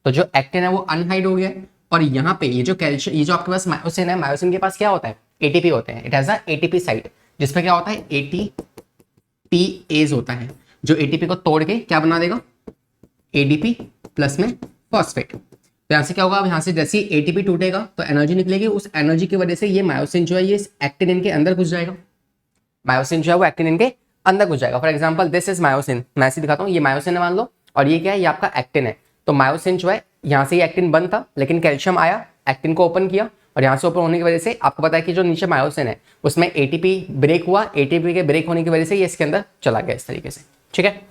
तो जो एक्टिन है वो अनहाइड हो गया है, और यहाँ पे ये जो कैल्शियम, ये जो आपके पास मायोसिन है, मायोसिन के पास क्या होता है, एटीपी होते हैं। It has a ATP side, जिसपे क्या होता है, एटीपीएज होता है, जो एटीपी को तोड़ के क्या बना देगा, एडीपी प्लस में फॉस्फेट। तो यहाँ से क्या होगा, अब यहाँ से जैसे ही एटीपी टूटेगा तो एनर्जी निकलेगी, उस एनर्जी की वजह से ये मायोसिन जो है ये एक्टिनिन के अंदर घुस जाएगा, मायोसिन जो है वो एक्टिनिन के अंदर घुस जाएगा। For example this is myosin, मैं ऐसे दिखाता हूँ, ये मायोसिन है मान लो, और ये क्या है, ये आपका एक्टिन है। तो मायोसिन जो है यहाँ से ये एक्टिन बंद था, लेकिन कैल्शियम आया, एक्टिन को ओपन किया, और यहाँ से ओपन होने की वजह से आपको पता है कि जो नीचे मायोसिन है उसमें एटीपी ब्रेक हुआ, एटीपी के ब्रेक होने की वजह से ये इसके अंदर चला गया इस तरीके से। ठीक है,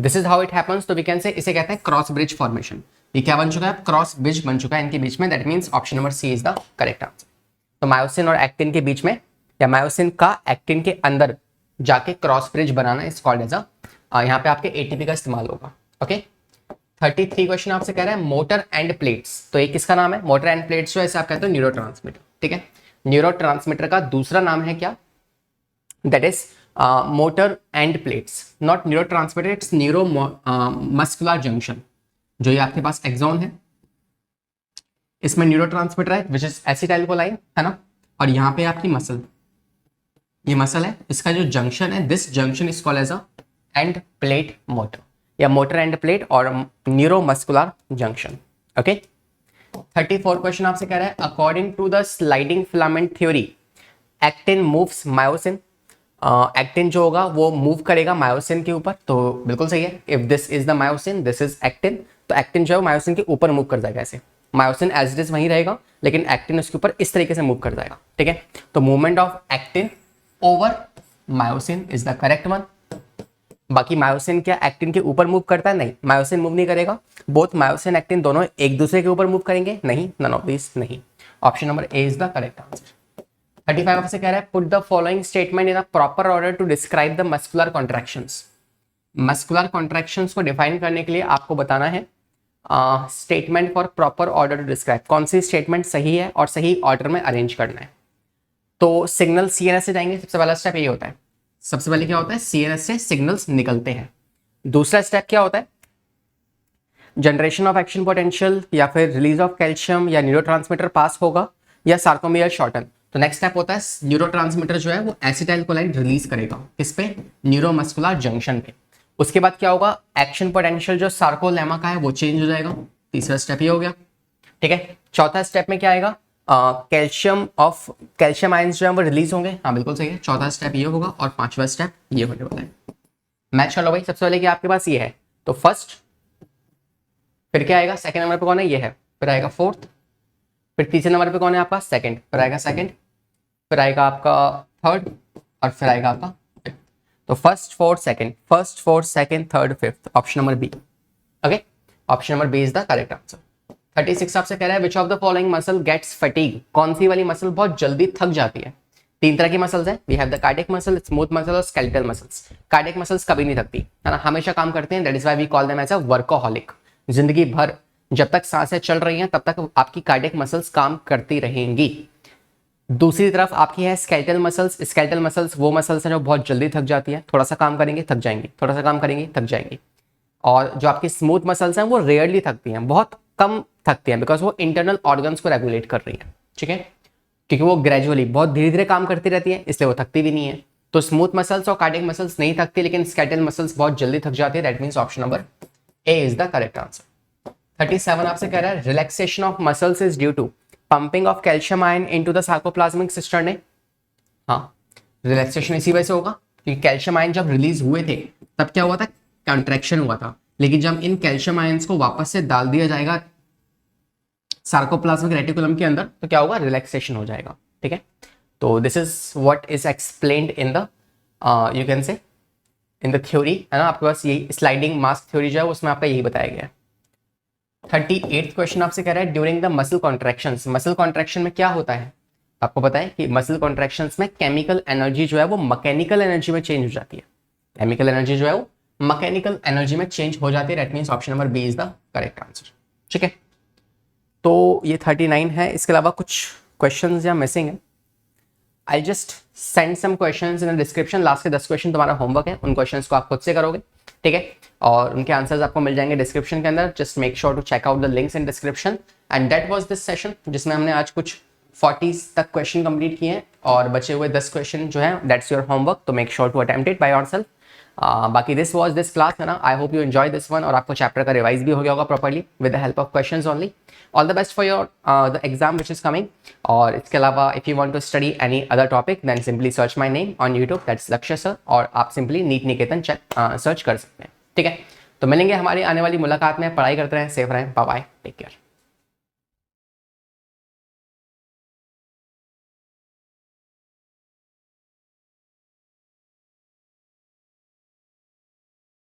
this is how it happens. तो वी कैन से इसे कहते हैं क्रॉस ब्रिज फॉर्मेशन। ये क्या बन चुका है, क्रॉस ब्रिज बन चुका है इनके बीच में, that means option number C is the correct answer. तो मायोसिन और एक्टिन के बीच में, या मायोसिन का एक्टिन के अंदर जाके क्रॉस ब्रिज बनाना इज कॉल्ड एज अ, यहाँ पे आपके एटीपी का इस्तेमाल होगा। ओके, 33 क्वेश्चन आपसे कह रहा है मोटर एंड प्लेट्स, तो ये किसका नाम है, मोटर एंड प्लेट्स जो है आप कहते हो न्यूरोट्रांसमीटर। ठीक है, न्यूरोट्रांसमीटर का दूसरा नाम है क्या, that is motor and plates, not neurotransmitter, it's neuro muscular junction. जो ये आपके पास एक्सॉन है, इसमें न्यूरोट्रांसमीटर है विच इज एसिटाइलकोलाइन, है ना, और यहाँ पे आपकी मसल, ये मसल है, इसका जो जंक्शन है, this junction is called as a end plate motor, या मोटर एंड प्लेट और न्यूरोमस्कुलर जंक्शन। ओके, 34 क्वेश्चन आपसे कह रहा है according to the sliding filament theory actin moves myosin, actin जो होगा वो मूव करेगा मायोसिन के ऊपर, तो बिल्कुल सही है। If this is the myosin, this is actin, तो एक्टिन जो है मायोसिन के ऊपर मूव कर जाएगा ऐसे, मायोसिन एज इट इज वहीं रहेगा, लेकिन एक्टिन उसके ऊपर इस तरीके से मूव कर जाएगा। ठीक है, तो movement of actin over myosin is the correct one. बाकी मायोसिन क्या एक्टिन के ऊपर मूव करता है? नहीं, मायोसिन मूव नहीं करेगा। बोथ मायोसिन एक्टिन दोनों एक दूसरे के ऊपर मूव करेंगे? नहीं, नन ऑफ दिस नहीं। Option number A is the correct answer. 35 से कह रहा है put the following statement in a proper order to describe the muscular contractions. Muscular contractions को डिफाइन करने के लिए आपको बताना है statement for proper order to describe, कौन सी स्टेटमेंट सही है और सही ऑर्डर में अरेंज करना है। तो सिग्नल सीएनएस से जाएंगे, सबसे पहला स्टेप ये होता है। सबसे पहले क्या होता है, सीएनएस से सिग्नल्स निकलते हैं। दूसरा स्टेप क्या होता है, जनरेशन ऑफ एक्शन पोटेंशियल, या फिर रिलीज ऑफ कैल्शियम, या न्यूरोट्रांसमीटर पास होगा, या सार्कोमियर शॉर्टन। तो नेक्स्ट स्टेप होता है न्यूरोट्रांसमीटर जो है वो एसिटाइलकोलाइन रिलीज करेगा, किस पे, न्यूरोमस्कुलर जंक्शन पे। उसके बाद क्या होगा, एक्शन पोटेंशियल जो सार्कोलेमा का है वो चेंज हो जाएगा। तीसरा स्टेप ये हो गया। ठीक है, चौथा स्टेप में क्या आएगा, कैल्शियम आयंस जो है वो रिलीज होंगे। हाँ बिल्कुल सही है, चौथा स्टेप ये होगा, और पांचवा स्टेप ये होने वाला है। मैच कर लो भाई। सबसे पहले कि आपके पास ये है तो फर्स्ट, फिर क्या आएगा, सेकंड नंबर पे कौन है, ये है, फिर आएगा फोर्थ, फिर तीसरे नंबर पे कौन है आपका, सेकंड, फिर आएगा सेकंड, फिर आएगा आपका थर्ड, और फिर आएगा आपका फिफ्थ। तो first fourth second third fifth, option number B. Okay, option number B is the correct answer. 36 आपसे कह रहा है which of the following muscle gets fatigue, कौन सी वाली मसल बहुत जल्दी थक जाती है। तीन तरह की मसल्स है, we have the cardiac muscle, smooth muscle और स्केलेटल मसल्स। कार्डियक मसल्स कभी नहीं थकती है ना, हमेशा काम करते हैं, that is why we call them as a workaholic. जिंदगी भर जब तक सांसें चल रही हैं तब तक आपकी कार्डियक मसल्स काम करती रहेंगी। दूसरी तरफ आपकी है स्केलेटल मसल्स। स्केलेटल मसल्स वो मसल्स हैं जो बहुत जल्दी थक जाती है, थोड़ा सा काम करेंगे थक जाएंगी, थोड़ा सा काम करेंगे थक जाएंगी। और जो आपकी स्मूथ मसल्स हैं वो रेयरली थकती हैं, बहुत कम थकती हैं, बिकॉज वो इंटरनल ऑर्गन्स को रेगुलेट कर रही है, ठीक है, क्योंकि वो ग्रेजुअली बहुत धीरे धीरे काम करती रहती है, इसलिए वो थकती भी नहीं है। तो स्मूथ मसल्स और कार्डियक मसल्स नहीं थकती, लेकिन स्केलेटल मसल्स बहुत जल्दी थक जाती है, that means option number A is the correct answer. 37 आपसे कह रहा है relaxation of muscles is due to pumping of calcium ion into the sarcoplasmic cisternae. हाँ, रिलैक्सेशन इसी वजह से होगा क्योंकि कैल्शियम आयन जब रिलीज हुए थे तब क्या हुआ था, कंट्रैक्शन हुआ था, लेकिन जब इन कैल्शियम आयंस को वापस से डाल दिया जाएगा सार्कोप्लाज्मिक रेटिकुलम के अंदर तो क्या होगा, रिलैक्सेशन हो जाएगा, ठीक है। तो this is what is explained in the you can से इन द थ्योरी, है ना, आपके पास यही स्लाइडिंग मास्क थ्योरी जो है उसमें आपका यही बताया गया है। 38th क्वेश्चन आपसे कह रहा है during the muscle contractions, muscle contraction में क्या होता है, आपको पता है कि मसल कॉन्ट्रैक्शंस में केमिकल एनर्जी जो है वो मैकेनिकल एनर्जी में चेंज हो जाती है, केमिकल एनर्जी जो है वो मैकेनिकल एनर्जी में चेंज हो जाती है, that means option number B is the correct answer, ठीक है। तो ये 39 है, इसके अलावा कुछ क्वेश्चंस या मिसिंग है, I just send some questions in the description, last के 10 क्वेश्चन तुम्हारा होमवर्क है, उन क्वेश्चंस को आप खुद से करोगे, ठीक है, और उनके आंसर्स आपको मिल जाएंगे डिस्क्रिप्शन के अंदर। Just make sure to check out the links in description. And that was this session, जिसमें हमने आज कुछ 40 तक क्वेश्चन कंप्लीट किए हैं और बचे हुए 10 क्वेश्चन जो है दैट्स योर होमवर्क, तो make sure to attempt it by yourself. बाकी दिस वाज दिस क्लास, है ना, I hope you enjoy this one और आपको चैप्टर का रिवाइज भी हो गया होगा properly with the help of questions only. All the best for your the exam which is coming. और इसके अलावा if you want to study any other topic then simply search my name on YouTube, that's लक्ष्य sir, और आप simply NEET निकेतन search कर सकते हैं, ठीक है। तो मिलेंगे हमारी आने वाली मुलाकात में, पढ़ाई करते रहें, सेफ रहें, बाय बाय, टेक केयर।